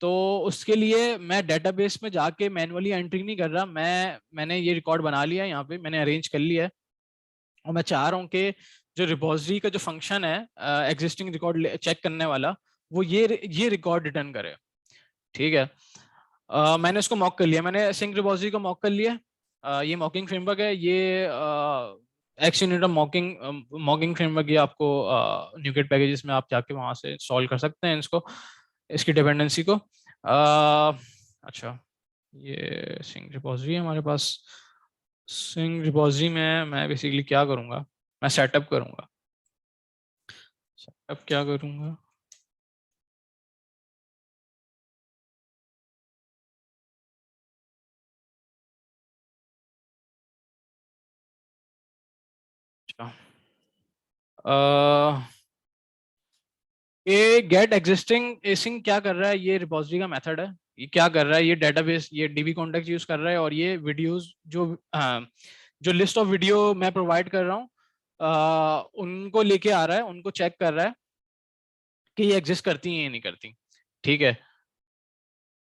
तो उसके लिए मैं डेटाबेस में जाके मैन्युअली एंट्री नहीं कर रहा, मैंने ये रिकॉर्ड बना लिया है, यहाँ पे मैंने अरेंज कर लिया है, और मैं चाह रहा हूँ कि जो रिपोजिटरी का जो फंक्शन है एग्जिस्टिंग रिकॉर्ड चेक करने वाला, वो ये रिकॉर्ड रिटर्न करे। ठीक है। मैंने इसको मॉक कर लिया, मैंने सिंक रिपोजिटरी को मॉक कर लिया। ये मॉकिंग फ्रेमवर्क है, ये एक्स यूनिट ऑफ मॉकिंग फ्रेमवर्क, ये आपको न्यूगेट पैकेजेस में आप जाके वहां से सॉल्व कर सकते हैं इसको, इसकी डिपेंडेंसी को। अच्छा, ये सिंक रिपोजिटरी है हमारे पास। सिंक रिपोजिटरी में मैं बेसिकली क्या करूँगा, मैं सेटअप करूँगा। सेटअप क्या करूँगा? अच्छा, ये गेट एग्जिस्टिंग एसिंग क्या कर रहा है, ये रिपोजिटरी का मेथड है। ये क्या कर रहा है, ये डेटाबेस, ये डीबी कॉन्टेक्ट यूज कर रहा है, और ये वीडियोस जो लिस्ट ऑफ वीडियो मैं प्रोवाइड कर रहा हूँ उनको लेके आ रहा है, उनको चेक कर रहा है कि ये एग्जिस्ट करती हैं या नहीं करती। ठीक है,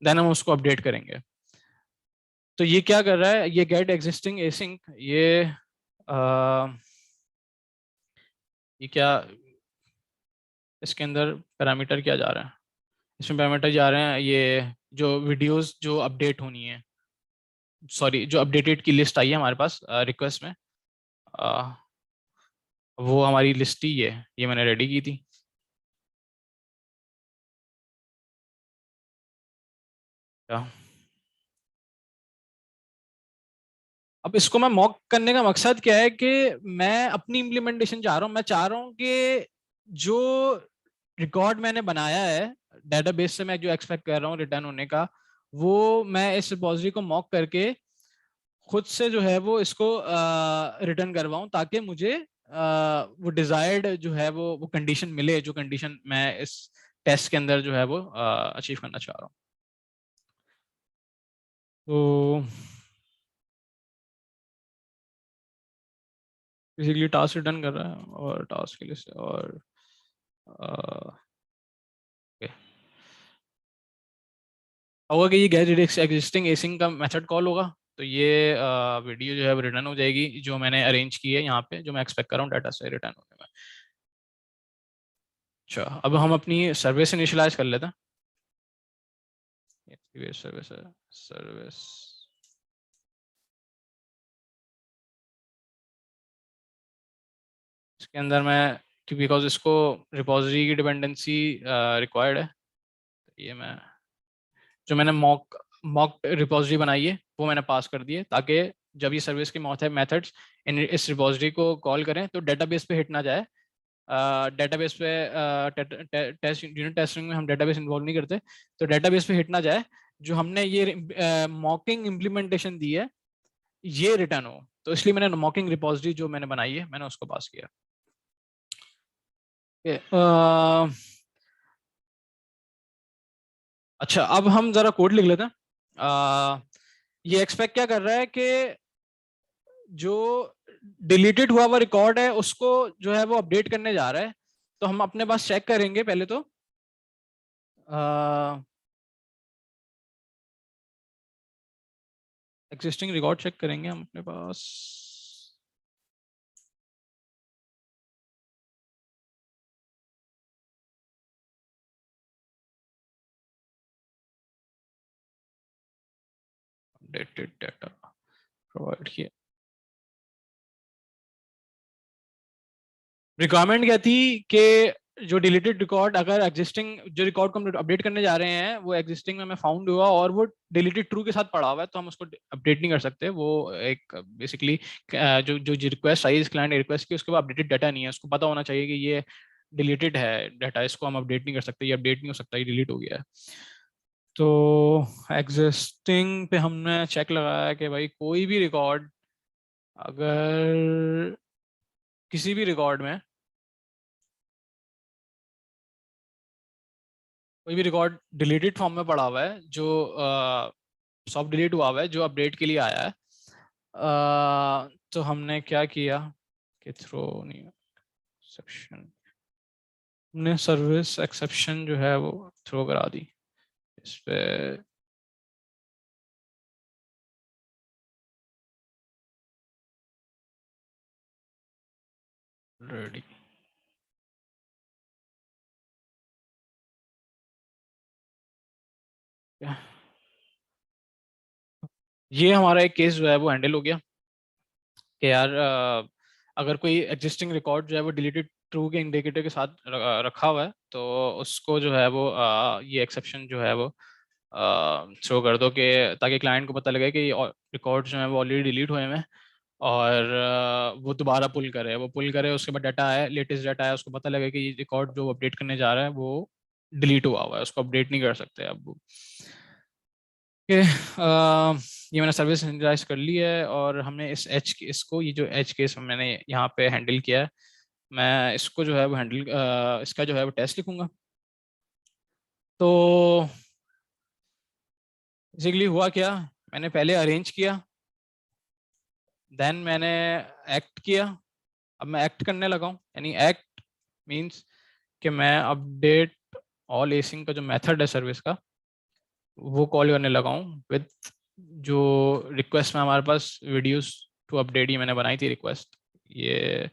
देन हम उसको अपडेट करेंगे। तो ये क्या कर रहा है, ये गेट एग्जिस्टिंग एसिंग, आ, ये क्या, इसके अंदर पैरामीटर क्या जा रहा है? इसमें पैरामीटर जा रहे हैं ये जो वीडियोस जो अपडेट होनी है, सॉरी जो अपडेटेड की लिस्ट आई है हमारे पास रिक्वेस्ट में, अ, वो हमारी लिस्ट ही है, ये मैंने रेडी की थी। क्या? अब इसको मैं मॉक करने का मकसद क्या है कि मैं अपनी इम्प्लीमेंटेशन चाह रहा हूँ, मैं चाह रहा हूँ कि जो रिकॉर्ड मैंने बनाया है डेटाबेस से, मैं जो एक्सपेक्ट कर रहा हूँ रिटर्न होने का, वो मैं इस रिपॉजिटरी को मॉक करके खुद से जो है वो इसको रिटर्न करवाऊं, ताकि मुझे वो डिजायर्ड जो है वो कंडीशन मिले, जो कंडीशन मैं इस टेस्ट के अंदर जो है वो अचीव करना चाह रहा हूँ। तो बेसिकली टास्क रिटर्न कर रहा है और टास्क के लिए और okay। होगा कि ये गेट एग्जिस्टिंग एसिंग का मेथड कॉल होगा, तो ये वीडियो जो है वो रिटर्न हो जाएगी, जो मैंने अरेंज की है यहाँ पे, जो मैं एक्सपेक्ट कर रहा हूँ डाटा से रिटर्न होने में। अच्छा, अब हम अपनी सर्विस इनिशियलाइज कर लेते हैं। सर्विस सर्विस इसके अंदर मैं, क्योंकि बिकॉज इसको रिपोजिटरी की डिपेंडेंसी रिक्वायर्ड है, तो ये मैं जो मैंने मॉक मॉक रिपोजिटरी बनाई है वो मैंने पास कर दी है, ताकि जब ये सर्विस के मेथड्स इन इस रिपोजिटरी को कॉल करें तो डेटाबेस पे हिट ना जाए। डेटाबेस पे टेस्ट यूनिट टेस्टिंग में हम डेटाबेस इन्वॉल्व नहीं करते, तो डेटाबेस पे हिट ना जाए, जो हमने ये मॉकिंग इम्प्लीमेंटेशन दी है ये रिटर्न हो। तो इसलिए मैंने मॉकिंग रिपोजिटरी जो मैंने बनाई है मैंने उसको पास किया। अच्छा, अब हम जरा कोड लिख लेते हैं। ये एक्सपेक्ट क्या कर रहा है कि जो डिलीटेड हुआ हुआ रिकॉर्ड है उसको जो है वो अपडेट करने जा रहा है। तो हम अपने पास चेक करेंगे पहले तो एग्जिस्टिंग रिकॉर्ड चेक करेंगे हम अपने पास। अपडेटेड डाटा प्रोवाइड किया। रिक्वायरमेंट क्या थी कि जो डिलीटेड रिकॉर्ड, अगर एग्जिस्टिंग जो रिकॉर्ड को हम अपडेट करने जा रहे हैं वो एग्जिस्टिंग में हमें फाउंड हुआ और वो डिलीटेड ट्रू के साथ पड़ा हुआ है, तो हम उसको अपडेट नहीं कर सकते। वो एक बेसिकली जो जो रिक्वेस्ट आई इस क्लाइंट ने रिक्वेस्ट की उसके बाद अपडेटेड डाटा नहीं है, उसको पता होना चाहिए कि ये डिलीटेड है डाटा, इसको हम अपडेट नहीं कर सकते, ये अपडेट नहीं हो सकता, ये डिलीट हो गया है। तो एग्जिस्टिंग पे हमने चेक लगाया कि भाई कोई भी रिकॉर्ड, अगर किसी भी रिकॉर्ड में कोई भी रिकॉर्ड डिलीटेड फॉर्म में पड़ा हुआ है, जो सॉफ्ट डिलीट हुआ हुआ है, जो अपडेट के लिए आया है, तो हमने क्या किया कि थ्रो नहीं एक्सेप्शन, हमने सर्विस एक्सेप्शन जो है वो थ्रो करा दी इस पे। रेडी, ये हमारा एक केस जो है वो हैंडल हो गया कि यार अगर कोई एग्जिस्टिंग रिकॉर्ड जो है वो डिलीटेड ट्रू के इंडिकेटर के साथ रखा हुआ है, तो उसको जो है वो ये एक्सेप्शन जो है वो थ्रो कर दो, कि ताकि क्लाइंट को पता लगे कि रिकॉर्ड जो है वो ऑलरेडी डिलीट हुए हैं, और वो दोबारा पुल करे, वो पुल करे उसके बाद डाटा आए, लेटेस्ट डाटा आया, उसको पता लगे कि ये रिकॉर्ड जो अपडेट करने जा रहा है वो डिलीट हुआ हुआ है, उसको अपडेट नहीं कर सकते अब वो। ओके, ये मैंने सर्विस इनिशियलाइज कर ली है, और हमने इस एच इसको, ये जो एच केस मैंने यहाँ पे हैंडल किया है, मैं इसको जो है वो हैंडल इसका जो है वो टेस्ट लिखूंगा। तो बेसिकली हुआ क्या, मैंने पहले अरेंज किया, देन मैंने एक्ट किया, अब मैं एक्ट करने लगा हूँ, यानी एक्ट मींस कि मैं अपडेट ऑल एसिंग का जो मेथड है सर्विस का वो कॉल करने लगा हूँ विद जो रिक्वेस्ट में हमारे पास वीडियोस टू अपडेट, ये मैंने बनाई थी रिक्वेस्ट, ये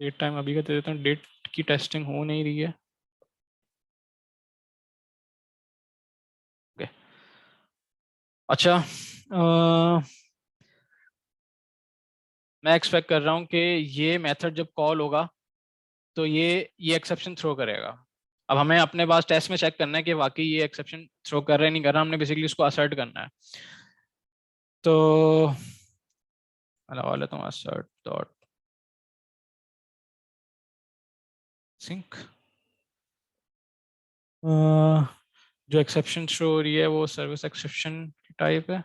डेट टाइम अभी का दे देता हूँ, डेट की टेस्टिंग हो नहीं रही है। ओके, अच्छा, मैं एक्सपेक्ट कर रहा हूँ कि ये मेथड जब कॉल होगा तो ये एक्सेप्शन थ्रो करेगा। अब हमें अपने पास टेस्ट में चेक करना है कि वाकई ये एक्सेप्शन थ्रो कर रहा है नहीं कर रहा, हमने बेसिकली उसको असर्ट करना है। तो लगा लेता हूँ assert डॉट सिंक। जो एक्सेप्शन शो हो रही है वो सर्विस एक्सेप्शन की टाइप है,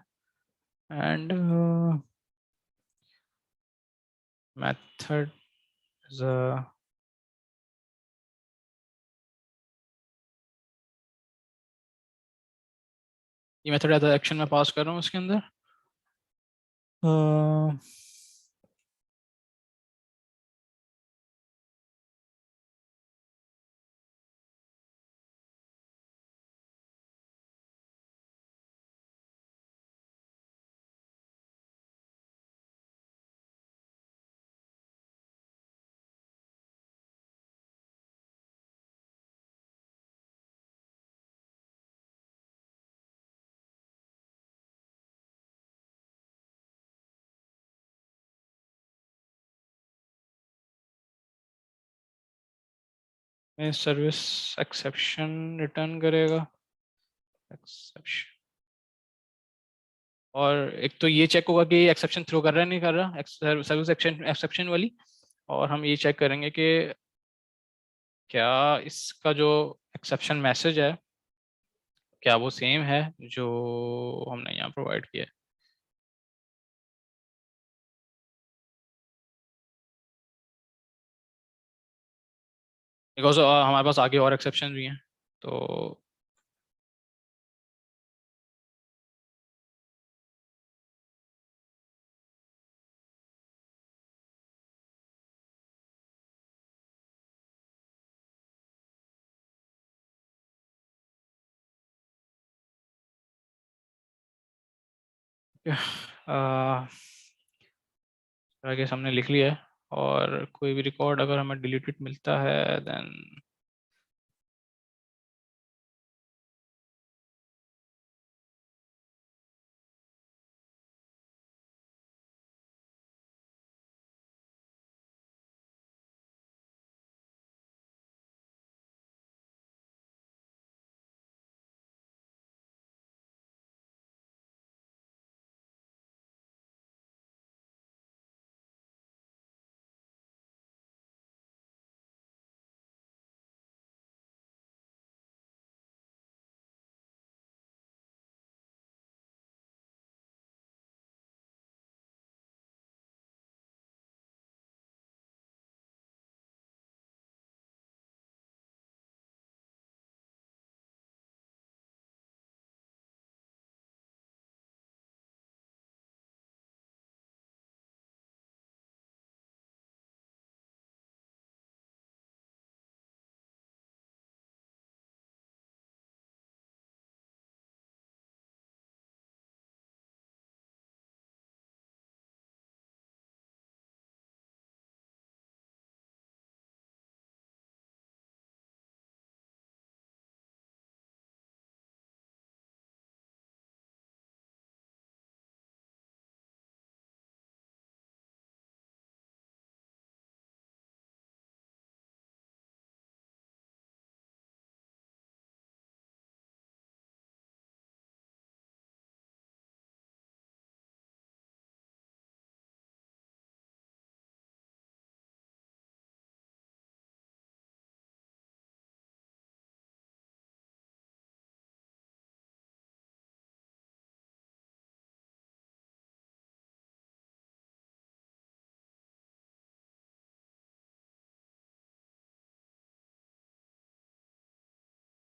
एंड मेथड इज ये मेथड एज एक्शन में पास कर रहा हूँ उसके अंदर। अह, में सर्विस एक्सेप्शन रिटर्न करेगा एक्सेप्शन, और एक तो ये चेक होगा कि एक्सेप्शन थ्रो कर रहा है नहीं कर रहा, सर्विस एक्शन एक्सेप्शन वाली। और हम ये चेक करेंगे कि क्या इसका जो एक्सेप्शन मैसेज है क्या वो सेम है जो हमने यहाँ प्रोवाइड किया है। बिकॉज हमारे पास आगे और एक्सेप्शन भी हैं, तो आगे हमने लिख लिया है। और कोई भी रिकॉर्ड अगर हमें डिलीटेड मिलता है देन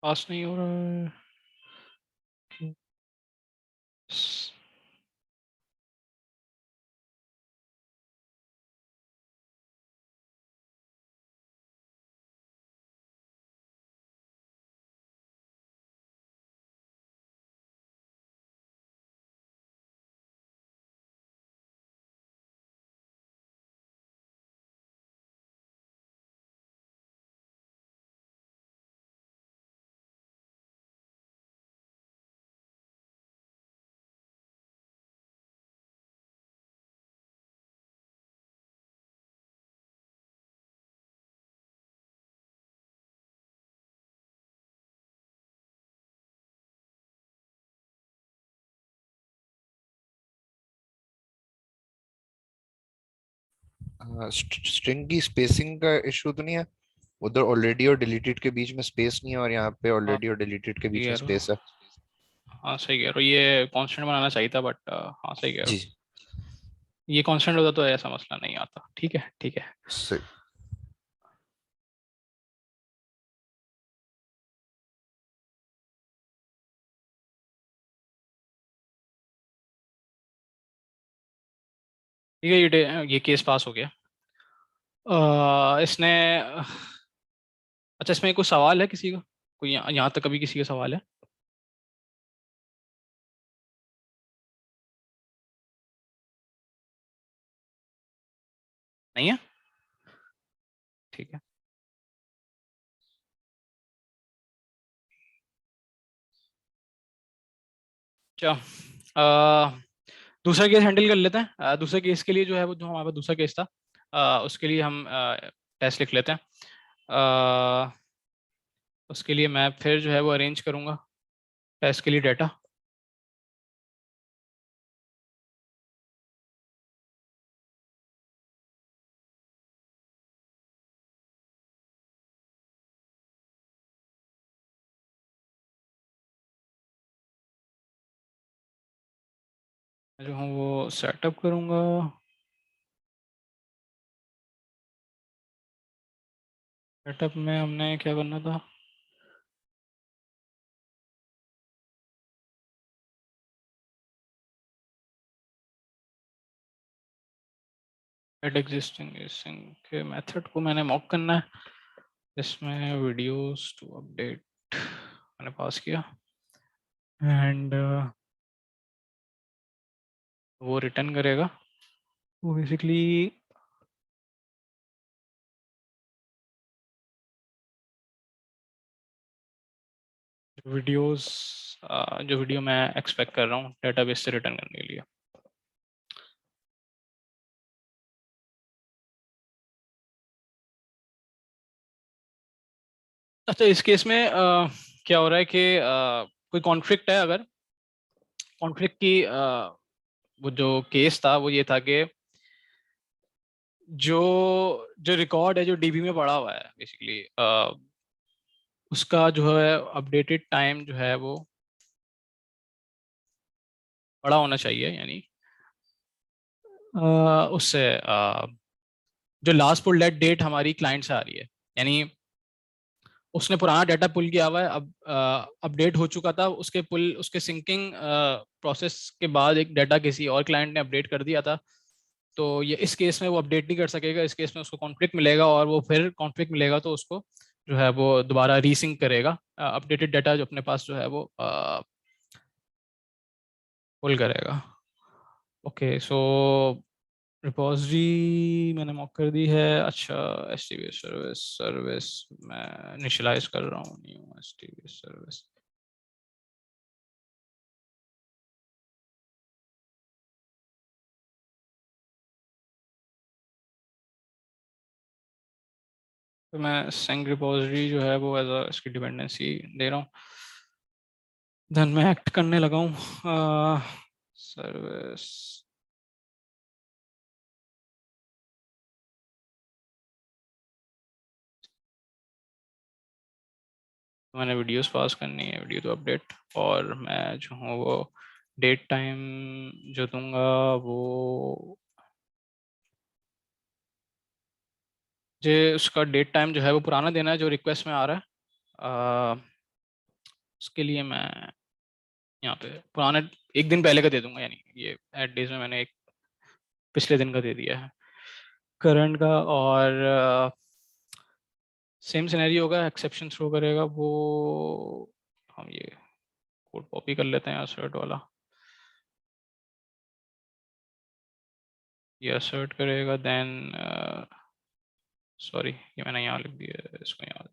पास नहीं हो रहा है। स्ट्रिंग की स्पेसिंग का इशू तो नहीं है? उधर ऑलरेडी और डिलीटेड के बीच में स्पेस नहीं है, और यहाँ पे हाँ ऑलरेडी और डिलीटेड के सही बीच कह में रहे स्पेस हो। है। हाँ सही कह रहे हो, ये कांस्टेंट बनाना चाहिए था बट हाँ सही कह रहे हो। जी। ये कांस्टेंट होता तो ऐसा मसला नहीं आता। ठीक है ठीक है। सही। ठीक है, ये केस पास हो गया। इसने अच्छा, इसमें कोई सवाल है किसी का? कोई यहाँ तक कभी किसी का सवाल है? नहीं है? ठीक है। अच्छा, दूसरा केस हैंडल कर लेते हैं। दूसरे केस के लिए जो है वो, जो हमारे पास दूसरा केस था, उसके लिए हम टेस्ट लिख लेते हैं। अ, उसके लिए मैं फिर जो है वो अरेंज करूँगा टेस्ट के लिए डाटा। जो हूँ वो सेटअप करूँगा। सेटअप में हमने क्या करना था? एड एग्जिस्टिंग के मेथड को मैंने मॉक करना है। इसमें वीडियोस टू अपडेट मैंने पास किया, एंड वो रिटर्न करेगा। वो बेसिकली वीडियोस, जो वीडियो मैं एक्सपेक्ट कर रहा हूँ डेटाबेस से रिटर्न करने के लिए। अच्छा, इस केस में क्या हो रहा है कि कोई कॉन्फ्लिक्ट है। अगर कॉन्फ्लिक्ट की वो जो केस था वो ये था कि जो जो रिकॉर्ड है जो डीबी में पड़ा हुआ है बेसिकली, उसका जो है अपडेटेड टाइम जो है वो बड़ा होना चाहिए। यानी उससे जो लास्ट पुल डेट डेट हमारी क्लाइंट से आ रही है, यानी उसने पुराना डाटा पुल किया हुआ है, अब अपडेट हो चुका था, उसके पुल उसके सिंकिंग प्रोसेस के बाद एक डाटा किसी और क्लाइंट ने अपडेट कर दिया था। तो ये इस केस में वो अपडेट नहीं कर सकेगा। इस केस में उसको कॉन्फ्लिक्ट मिलेगा, और वो फिर कॉन्फ्लिक्ट मिलेगा तो उसको जो है वो दोबारा रीसिंक करेगा, अपडेटेड डाटा जो अपने पास जो है वो पुल करेगा। ओके, सो रिपोजिटरी मैंने मॉक कर दी है। अच्छा, H T V service service मैं इनिशियलाइज कर रहा हूँ, new H T V service. तो मैं सेंग रिपोजिटरी जो है वो एज अ इसकी डिपेंडेंसी दे रहा हूँ। देन मैं एक्ट करने लगा हूँ सर्विस। मैंने वीडियोस पास करनी है, वीडियो तो अपडेट, और मैं जो हूँ वो डेट टाइम जो दूंगा वो जो उसका डेट टाइम जो है वो पुराना देना है जो रिक्वेस्ट में आ रहा है। अ, उसके लिए मैं यहाँ पे पुराने एक दिन पहले का दे दूंगा, यानी ये एट डेज में मैंने एक पिछले दिन का दे दिया है करंट का। और सेम सिनेरियो होगा, एक्सेप्शन थ्रो करेगा वो। हम ये कोड कॉपी कर लेते हैं assert वाला। ये assert करेगा, देन सॉरी ये मैंने यहाँ लिख दिया है, इसको यहाँ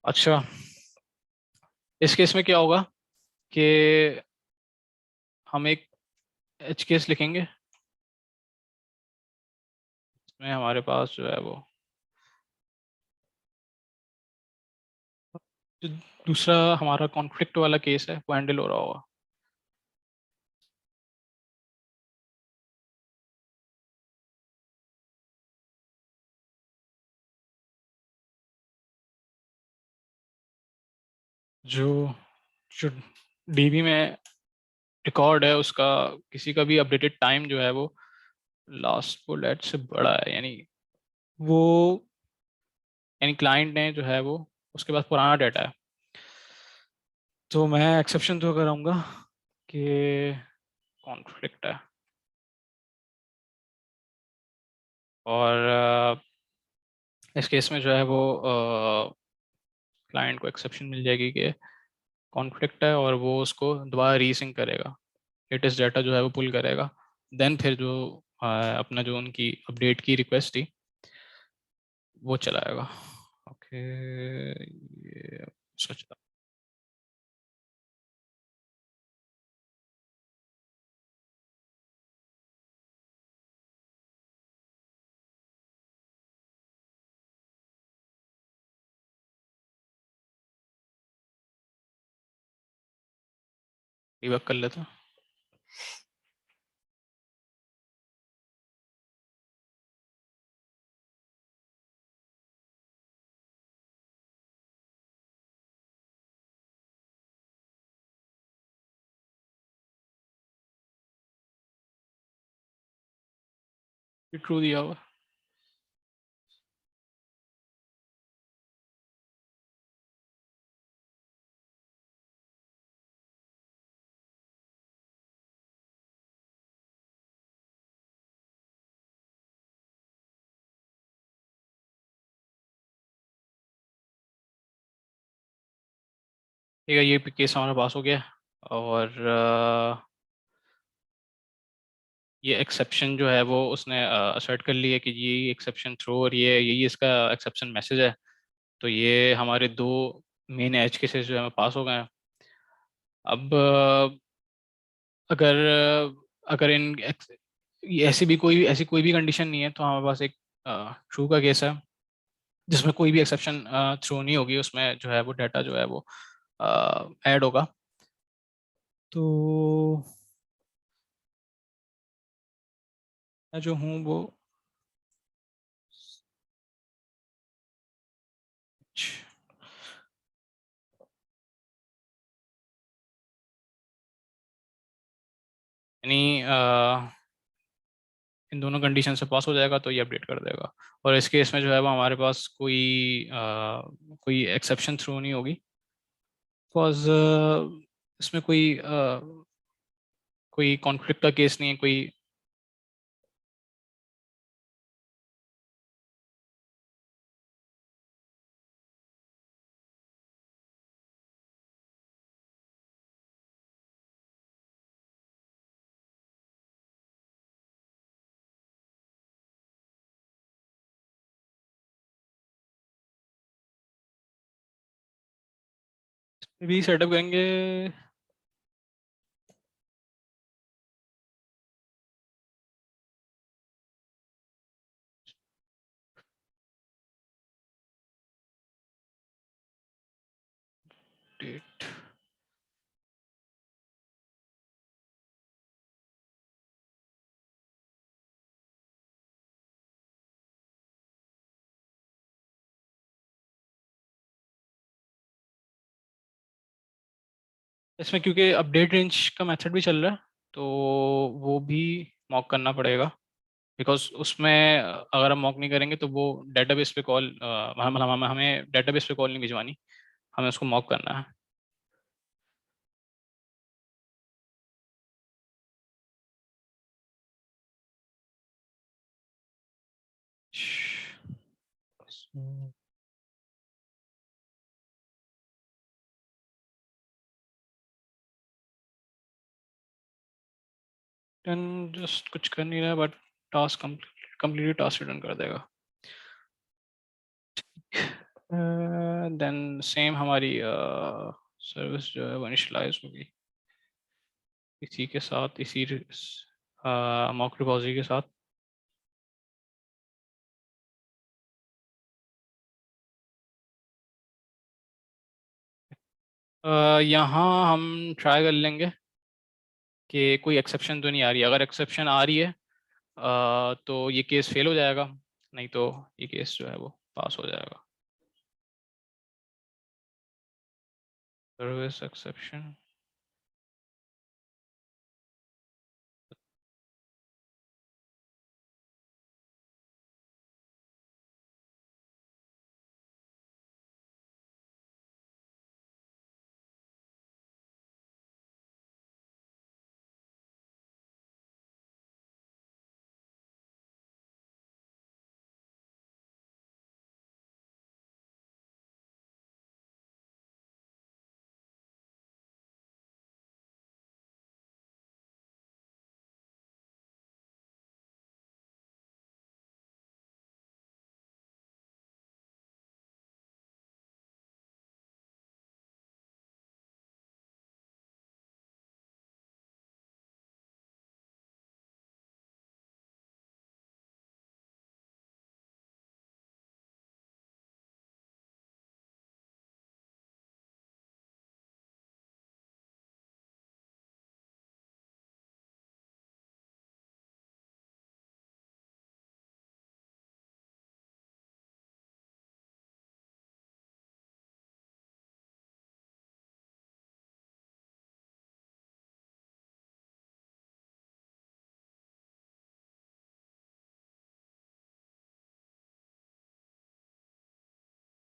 अच्छा, इस केस में क्या होगा कि हम एक एच केस लिखेंगे, इसमें हमारे पास जो है वो जो दूसरा हमारा कॉन्फ्लिक्ट वाला केस है वो हैंडल हो रहा होगा। जो जो डीबी में रिकॉर्ड है उसका किसी का भी अपडेटेड टाइम जो है वो लास्ट बुलेट से बड़ा है, यानी वो यानी क्लाइंट ने जो है वो उसके पास पुराना डाटा है। तो मैं एक्सेप्शन तो कराऊंगा कि कॉन्फ्लिक्ट है, और इस केस में जो है वो क्लाइंट को एक्सेप्शन मिल जाएगी कि कॉन्फ्लिक्ट है, और वो उसको दोबारा रीसिंक करेगा, लेटेस्ट डाटा जो है वो पुल करेगा। देन फिर जो अपना जो उनकी अपडेट की रिक्वेस्ट थी वो चलाएगा। ओके, ये सच था। डीबग कर लेते हैं। ये ट्रू दिया हुआ। ठीक है, ये केस हमारे पास हो गया, और ये एक्सेप्शन जो है वो उसने असर्ट कर लिया कि ये एक्सेप्शन थ्रो, और ये यही इसका एक्सेप्शन मैसेज है। तो ये हमारे दो मेन एज केसेस जो है पास हो गए हैं। अब अगर अगर इन ऐसी कोई भी कंडीशन नहीं है, तो हमारे पास एक ट्रू का केस है जिसमें कोई भी एक्सेप्शन थ्रो नहीं होगी, उसमें जो है वो डाटा जो है वो ऐड होगा। तो मैं जो हूँ वो यानी इन दोनों कंडीशन से पास हो जाएगा तो ये अपडेट कर देगा। और इस केस में जो है वो हमारे पास कोई एक्सेप्शन थ्रो नहीं होगी, बिकॉज इसमें कोई कॉन्फ्लिक्ट का केस नहीं है कोई। भी सेटअप करेंगे। डेट। इसमें क्योंकि अपडेट रेंज का मेथड भी चल रहा है, तो वो भी मॉक करना पड़ेगा, बिकॉज उसमें अगर हम मॉक नहीं करेंगे तो वो डेटाबेस पे कॉल हमें डेटाबेस पे कॉल नहीं भिजवानी, हमें उसको मॉक करना है। डन, जस्ट कुछ कर नहीं रहा but task complete task return कर देगा। देन सेम हमारी सर्विस जो है वो इनिशियलाइज होगी इसी के साथ, इसी मॉक रिपॉजिटरी के साथ। यहाँ हम ट्राई कर लेंगे कि कोई एक्सेप्शन तो नहीं आ रही। अगर एक्सेप्शन आ रही है तो ये केस फेल हो जाएगा, नहीं तो ये केस जो है वो पास हो जाएगा। Service exception.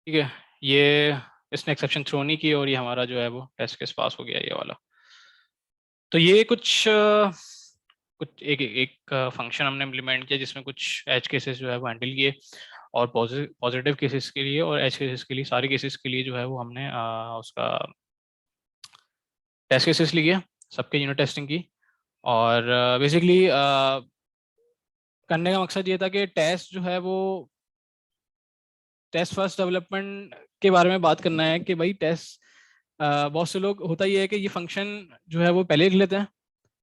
ठीक है, ये इसने एक्सेप्शन थ्रो नहीं की और ये हमारा जो है वो टेस्ट केस पास हो गया ये वाला। तो ये कुछ एक फंक्शन हमने इम्प्लीमेंट किया जिसमें कुछ एज केसेस जो है वो हैंडल किए, और पॉजिटिव केसेस के लिए और एज केसेस के लिए, सारे केसेस के लिए जो है वो हमने उसका टेस्ट केसेस लिए, सबके यूनिट टेस्टिंग की। और बेसिकली करने का मकसद ये था कि टेस्ट जो है वो टेस्ट फर्स्ट डेवलपमेंट के बारे में बात करना है कि भाई टेस्ट, बहुत से लोग होता ही है कि ये फंक्शन जो है वो पहले लिख लेते हैं,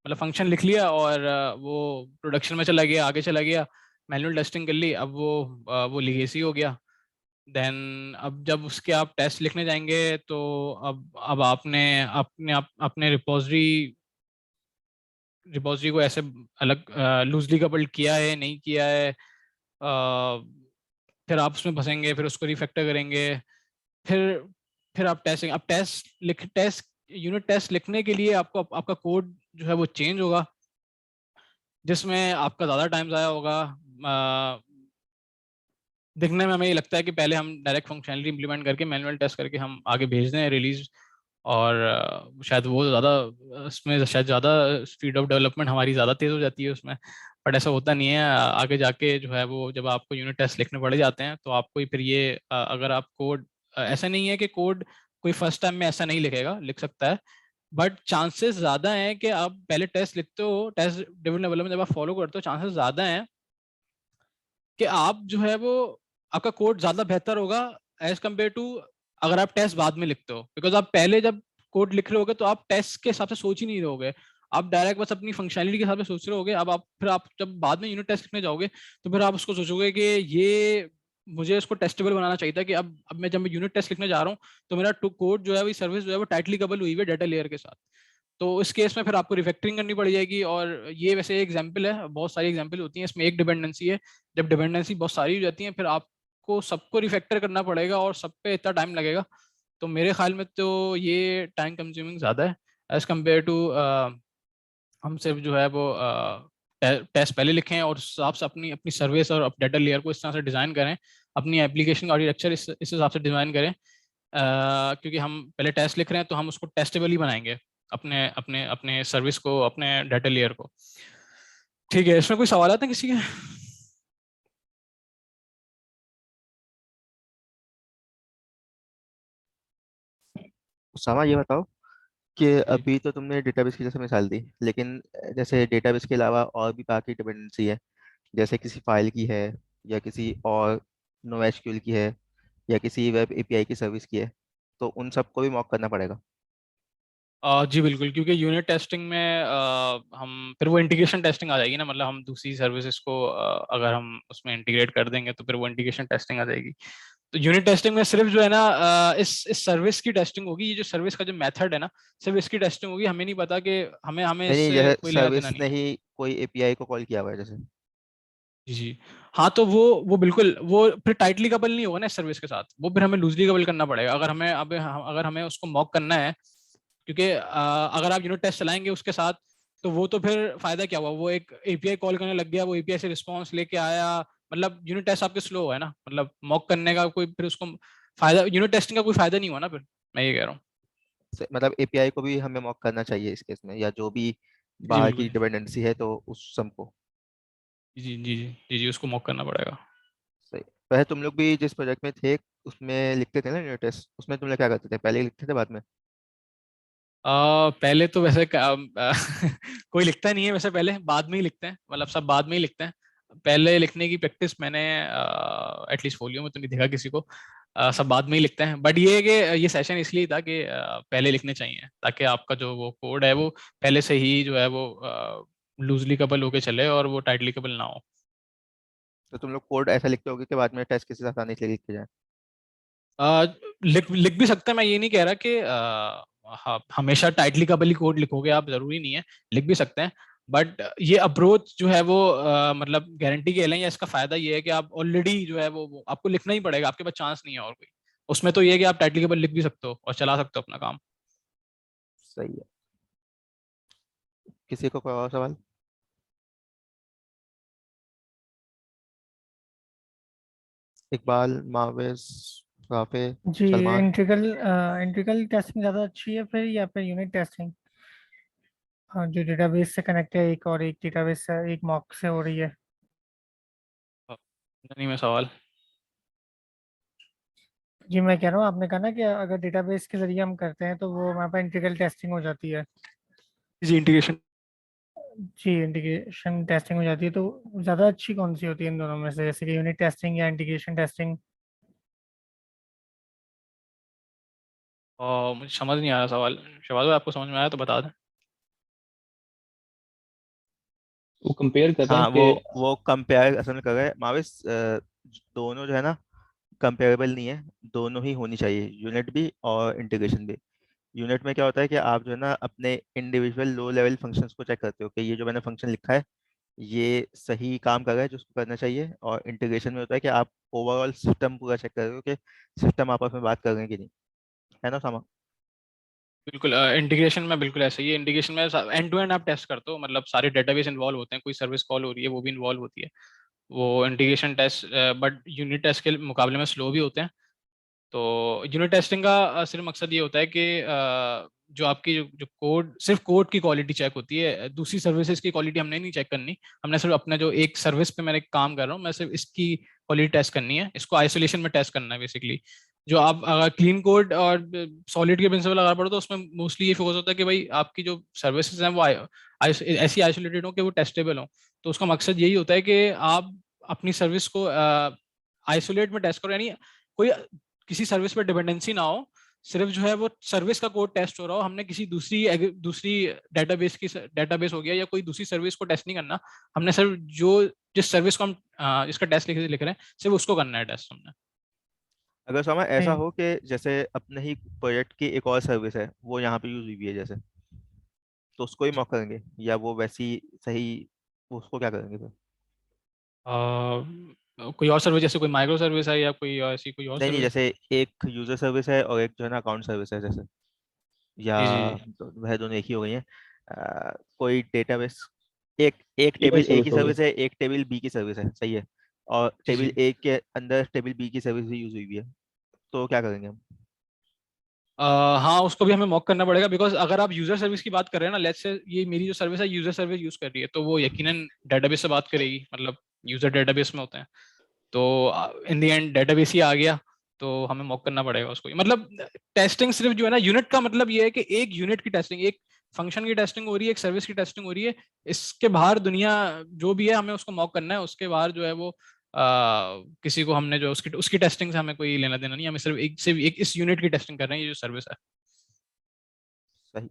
मतलब फंक्शन लिख लिया और वो प्रोडक्शन में चला गया, आगे चला गया, मैनुअल टेस्टिंग कर ली, अब वो लीगेसी हो गया। देन अब जब उसके आप टेस्ट लिखने जाएंगे तो अब आपने अपने रिपोजिटरी को ऐसे अलग लूजली कपल्ड किया है, नहीं किया है, फिर आप उसमें फंसेंगे, फिर उसको रिफैक्टर करेंगे, फिर फिर आप टेस्ट यूनिट टेस्ट लिखने के लिए आपको आपका कोड जो है वो चेंज होगा, जिसमें आपका ज़्यादा टाइम ज़ाया होगा। दिखने में हमें ये लगता है कि पहले हम डायरेक्ट फंक्शनलिटी इंप्लीमेंट करके मैनुअल टेस्ट करके हम आगे भेज दें रिलीज, और शायद वो ज़्यादा, उसमें शायद ज़्यादा स्पीड ऑफ डेवलपमेंट हमारी ज़्यादा तेज़ हो जाती है उसमें। बट ऐसा होता नहीं है, आगे जाके जो है वो जब आपको यूनिट टेस्ट लिखने पड़ जाते हैं तो आपको ही फिर ये अगर आप कोड, ऐसा नहीं है कि कोड कोई फर्स्ट टाइम में ऐसा नहीं लिखेगा, लिख सकता है, बट चांसेस ज़्यादा हैं कि आप पहले टेस्ट लिखते हो, टेस्ट ड्रिवन डेवलपमेंट जब आप फॉलो करते हो, चांसेस ज़्यादा हैं कि आप जो है वो आपका कोड ज़्यादा बेहतर होगा एज कम्पेयर टू अगर आप टेस्ट बाद में लिखते हो। बिकॉज आप पहले जब कोड लिख रहे होगे तो आप टेस्ट के हिसाब से सोच ही नहीं रहोगे, आप डायरेक्ट बस अपनी फंक्शनलिटी के हिसाब से सोच रहे होगे। अब आप फिर आप जब बाद में यूनिट टेस्ट लिखने जाओगे तो फिर आप उसको सोचोगे कि ये मुझे इसको टेस्टेबल बनाना चाहिए था, कि अब मैं जब मैं यूनिट टेस्ट लिखने जा रहा हूँ तो मेरा कोड जो है वो सर्विस जो है वो टाइटली कबल हुई है डाटा लेयर के साथ। तो इस केस में फिर आपको रिफैक्टरिंग करनी पड़ जाएगी। और ये वैसे एग्जांपल है, बहुत सारी एग्जांपल होती हैं इसमें, एक डिपेंडेंसी है, जब डिपेंडेंसी बहुत सारी हो जाती है फिर आपको सबको रिफैक्टर करना पड़ेगा और सब पे इतना टाइम लगेगा। तो मेरे ख्याल में तो ये टाइम कंज्यूमिंग ज़्यादा है एज कम्पेयर टू हम सिर्फ जो है वो टेस्ट पहले लिखें और उस हिसाब से अपनी अपनी सर्विस और डाटा लेयर को इस तरह से डिज़ाइन करें, अपनी एप्लीकेशन का आर्किटेक्चर इस हिसाब से डिज़ाइन करें, क्योंकि हम पहले टेस्ट लिख रहे हैं तो हम उसको टेस्टेबल ही बनाएंगे, अपने अपने अपने सर्विस को, अपने डाटा लेयर को। ठीक है, इसमें कोई सवाल आते हैं किसी के? उसामा, ये बताओ कि जी। अभी तो तुमने डेटाबेस की जैसे मिसाल दी, लेकिन जैसे डेटाबेस के अलावा और भी बाकी डिपेंडेंसी है, जैसे किसी फाइल की है, या किसी और नो एसक्यूएल की है, या किसी वेब एपीआई की सर्विस की है, तो उन सबको भी मॉक करना पड़ेगा। जी बिल्कुल, क्योंकि यूनिट टेस्टिंग में हम फिर वो इंटीग्रेशन टेस्टिंग आ जाएगी ना, मतलब हम दूसरी सर्विसेज को अगर हम उसमें इंटीग्रेट कर देंगे तो फिर वो इंटीग्रेशन टेस्टिंग आ जाएगी। तो यूनिट टेस्टिंग में सिर्फ जो है ना इस सर्विस की टेस्टिंग होगी, ये जो सर्विस का जो मेथड है ना, सिर्फ इसकी टेस्टिंग होगी। हमें नहीं पता कि हमें हमें नहीं नहीं, इससे जैसे कोई लेना देना सर्विस नहीं ने है। ही कोई एपीआई को कॉल किया हुआ है जैसे। जी जी। हाँ तो वो बिल्कुल वो फिर टाइटली कपल नहीं होगा ना इस सर्विस के साथ, वो फिर हमें लूजली कपल करना पड़ेगा अगर हमें अब अगर हमें उसको मॉक करना है। क्योंकि अगर आप यूनिट टेस्ट चलाएंगे उसके साथ तो वो तो फिर फायदा क्या हुआ, वो एक एपीआई कॉल करने लग गया, वो एपीआई से रिस्पॉन्स लेके आया, मतलब यूनिट टेस्ट आपके स्लो है ना, मतलब मॉक करने का कोई फिर उसको फायदा, यूनिट टेस्टिंग का कोई फायदा नहीं हुआ ना फिर, मैं ये कह रहा हूँ। मतलब एपीआई को भी हमें मॉक करना चाहिए इस केस में, या जो भी जी बाहर की बिल्कुल। डिपेंडेंसी है तो उस सम को। जी जी जी जी जी, उसको मॉक करना पड़ेगा। सही। वैसे तुम लोग भी जिस प्रोजेक्ट में थे उसमें लिखते थे ना यूनिट टेस्ट, उसमें तुम लोग क्या करते थे, पहले ही लिखते थे बाद में? पहले तो वैसे कोई लिखता नहीं है वैसे, पहले बाद में ही लिखते हैं, मतलब सब बाद में ही लिखते हैं। पहले लिखने की प्रैक्टिस मैंने एटलीस्ट फोलियो में तो नहीं देखा किसी को। सब बाद में ही लिखते हैं, बट ये है कि ये सेशन इसलिए था कि पहले लिखने चाहिए ताकि आपका जो वो कोड है वो पहले से ही जो है वो लूजली कपल होके चले और वो टाइटली कपल ना हो। तो तुम लोग कोड ऐसा लिखते होगे कि बाद में टेस्ट किसी से आसानी से लिख के जाए। आ, लिख लिख भी सकते हैं, मैं ये नहीं कह रहा कि हमेशा टाइटली कपली कोड लिखोगे आप, जरूरी नहीं है, लिख भी सकते हैं। बट ये अप्रोच जो है वो मतलब गारंटी के लिए, या इसका फायदा ये है कि आप ऑलरेडी जो है वो आपको लिखना ही पड़ेगा, आपके पास चांस नहीं है और कोई। उसमें तो ये है कि आप टाइटली कपल लिख भी सकते हो और चला सकते हो अपना काम। सही है। किसी को कोई और सवाल? इकबाल, माविस, राफे, जी, सलमान। इंटीग्रल टेस्टिंग ज़्यादा अच्छी है फिर, या फिर यूनिट टेस्टिंग जो डेटाबेस से कनेक्ट है, एक और एक डेटाबेस से एक मॉक से हो रही है? नहीं में सवाल। जी मैं कह रहा हूँ, आपने कहा ना कि अगर डेटाबेस के जरिए हम करते हैं तो वो हमारे पास इंटीग्रल टेस्टिंग हो जाती है। जी इंटीग्रेशन। जी, इंटीग्रेशन टेस्टिंग हो जाती है, तो ज़्यादा अच्छी कौन सी होती है इन दोनों में से, जैसे कि यूनिट टेस्टिंग या इंटीग्रेशन टेस्टिंग? और मुझे समझ नहीं आ रहा सवाल, शवाल भाई आपको समझ में आया तो बता दें। वो कंपेयर कर रहे हाँ, हैं कि वो कंपेयर असल में कर रहे हैं माविस। दोनों जो है ना, कंपेरेबल नहीं है। दोनों ही होनी चाहिए, यूनिट भी और इंटीग्रेशन भी। यूनिट में क्या होता है कि आप जो है ना अपने इंडिविजुअल लो लेवल फंक्शंस को चेक करते हो कि ये जो मैंने फंक्शन लिखा है ये सही काम कर रहा है जो उसको करना चाहिए। और इंटीग्रेशन में होता है कि आप ओवरऑल सिस्टम पूरा चेक कर रहे हो कि सिस्टम आपस में बात कर रहे हैं कि नहीं। है ना सामा? बिल्कुल, इंटीग्रेशन में बिल्कुल ऐसे ही है। इंटीग्रेशन में एंड टू एंड आप टेस्ट करते हो, मतलब सारे डेटाबेस इन्वॉल्व होते हैं, कोई सर्विस कॉल हो रही है वो भी इन्वॉल्व होती है। वो integration test but unit test के मुकाबले में स्लो भी होते हैं। तो यूनिट टेस्टिंग का सिर्फ मकसद ये होता है कि जो आपकी जो कोड, सिर्फ कोड की क्वालिटी चेक होती है, दूसरी सर्विसेज की क्वालिटी हमने नहीं चेक करनी। हमने सिर्फ अपना जो एक सर्विस पे मैंने काम कर रहा हूँ, मैं सिर्फ इसकी क्वालिटी टेस्ट करनी है, इसको आइसोलेशन में टेस्ट करना है बेसिकली। जो आप अगर क्लीन कोड और सॉलिड के प्रिंसिपल लगा पड़ो तो उसमें मोस्टली ये फोकस होता है कि भाई आपकी जो सर्विसेज हैं वो ऐसी आइसोलेटेड हो कि वो टेस्टेबल हो। तो उसका मकसद यही होता है कि आप अपनी सर्विस को आइसोलेट में टेस्ट करो, यानी कोई किसी सर्विस पर डिपेंडेंसी ना हो, सिर्फ जो है वो सर्विस का कोड टेस्ट हो रहा हो। हमने किसी दूसरी डेटाबेस हो गया या कोई दूसरी सर्विस को टेस्ट नहीं करना। हमने सिर्फ जो जिस सर्विस को हम जिसका टेस्ट लिख रहे हैं सिर्फ उसको करना है टेस्ट हमने। अगर सामा ऐसा नहीं, हो कि जैसे अपने ही प्रोजेक्ट की एक और सर्विस है वो यहाँ पे यूज हुई है जैसे, तो उसको ही मॉक करेंगे या वो वैसी सही, वो उसको क्या करेंगे फिर? कोई और सर्विस जैसे कोई माइक्रो सर्विस है या कोई ऐसी कोई और नहीं नहीं, सर्विस? जैसे एक यूजर सर्विस है और एक जो है ना अकाउंट सर्विस है जैसे, या जी जी वह दोनों एक ही हो गई हैं। कोई डेटाबेस, एक एक AI टेबल ए की सर्विस हो गई। सर्विस है, एक टेबल बी की सर्विस है, सही है। और जी टेबल जी। ए के अंदर टेबल बी की सर्विस भी यूज हुई है, तो क्या करेंगे हम? हाँ उसको भी हमें मॉक करना पड़ेगा, बिकॉज अगर आप यूजर सर्विस की बात कर रहे हैं ना, लेट्स से ये मेरी जो सर्विस है यूजर सर्विस यूज कर रही है, तो वो यकीनन डेटाबेस से बात करेगी, मतलब यूजर डेटाबेस में होते हैं। तो इन द एंड डेटाबेस ही आ गया, तो हमें मॉक करना पड़ेगा उसको ही। मतलब टेस्टिंग सिर्फ जो है ना, यूनिट का मतलब ये है कि एक यूनिट की टेस्टिंग, एक फंक्शन की टेस्टिंग हो रही है, एक सर्विस की टेस्टिंग हो रही है। इसके बाहर दुनिया जो भी है हमें उसको मॉक करना है, उसके बाहर जो है वो किसी को हमने जो उसकी उसकी टेस्टिंग से हमें कोई लेना देना नहीं, हमें सिर्फ एक इस यूनिट की टेस्टिंग कर रहे हैं, ये जो सर्विस है। सही।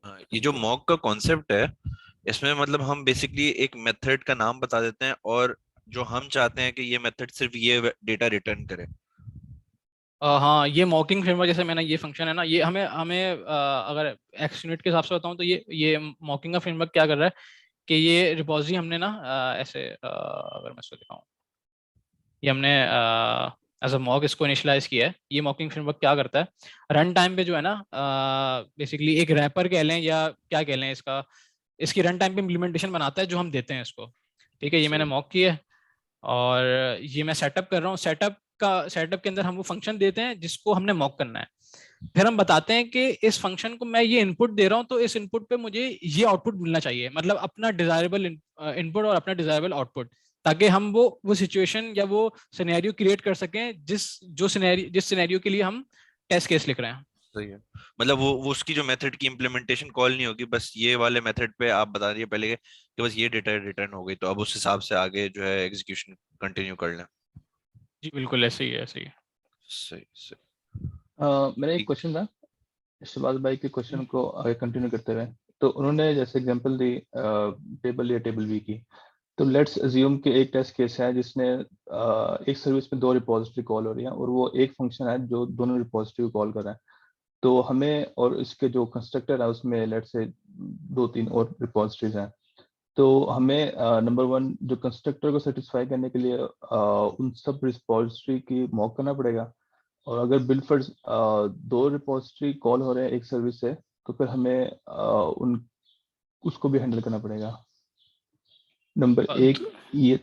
ये जो मॉक का कॉन्सेप्ट है, इसमें मतलब हम बेसिकली एक मेथड का नाम बता देते हैं और जो हम चाहते हैं कि ये मेथड सिर्फ ये डेटा रिटर्न करे। हाँ, ये मॉकिंग फ्रेमवर्क, जैसे मैंने ये फंक्शन है ना, ये हमें हमें अगर एक्स यूनिट के हिसाब से बताऊं तो ये मॉकिंग का फ्रेमवर्क क्या कर रहा है कि ये रिपॉजिटरी हमने ना ऐसे अगर मैं इसको दिखाऊं, ये हमने एज अ मॉक इसको इनिशियलाइज किया है। ये मॉकिंग फ्रेमवर्क क्या करता है, रन टाइम पे जो है ना बेसिकली एक रैपर कह लें या क्या कह लें, इसका इसकी रन टाइम पे इम्प्लीमेंटेशन बनाता है जो हम देते हैं इसको। ठीक है, ये मैंने सही। मॉक किया है और ये मैं सेटअप कर रहा हूँ। सेटअप के अंदर हम वो फंक्शन देते हैं जिसको हमने मॉक करना है। फिर हम बताते हैं कि इस फंक्शन को मैं ये इनपुट दे रहा हूँ, तो इस इनपुट पे मुझे ये आउटपुट मिलना चाहिए, मतलब अपना डिजायरेबल इनपुट और अपना डिजायरेबल आउटपुट, ताकि हम वो सिचुएशन या वो सिनेरियो क्रिएट कर सकें जिस सिनेरियो के लिए हम टेस्ट केस लिख रहे हैं। सही है। मतलब वो उसकी जो मेथड की इम्प्लीमेंटेशन कॉल नहीं होगी, बस ये वाले मेथड पे आप बता दिए पहले कि बस ये डेटा रिटर्न हो गई, तो अब उस हिसाब से आगे जो है एग्जीक्यूशन कंटिन्यू कर लें। जी बिल्कुल, ऐसे ही है, ऐसे ही है। सही सही। मेरा एक ठीक। क्वेश्चन था शहबाज भाई के क्वेश्चन को आगे कंटिन्यू करते हुए। तो उन्होंने जैसे एग्जांपल दी टेबल या टेबल बी की। तो लेट्स अज्यूम कि एक टेस्ट केस है जिसने एक सर्विस में दो रिपॉजिटरी कॉल हो रही है और वो एक फंक्शन है जो दोनों रिपॉजिटरी को कॉल कर रहा है। तो हमें और इसके जो कंस्ट्रक्टर है उसमें लेट्स से दो तीन और रिपॉजिटरीज हैं। तो हमें नंबर वन जो कंस्ट्रक्टर को सेटिस्फाई करने के लिए उन सब रिपॉजिटरी की मॉक करना पड़ेगा। और अगर बिलफर्ड दो रिपॉजिटरी कॉल हो रहे हैं एक सर्विस से, तो फिर हमें उन उसको भी हैंडल करना पड़ेगा। नंबर एक ये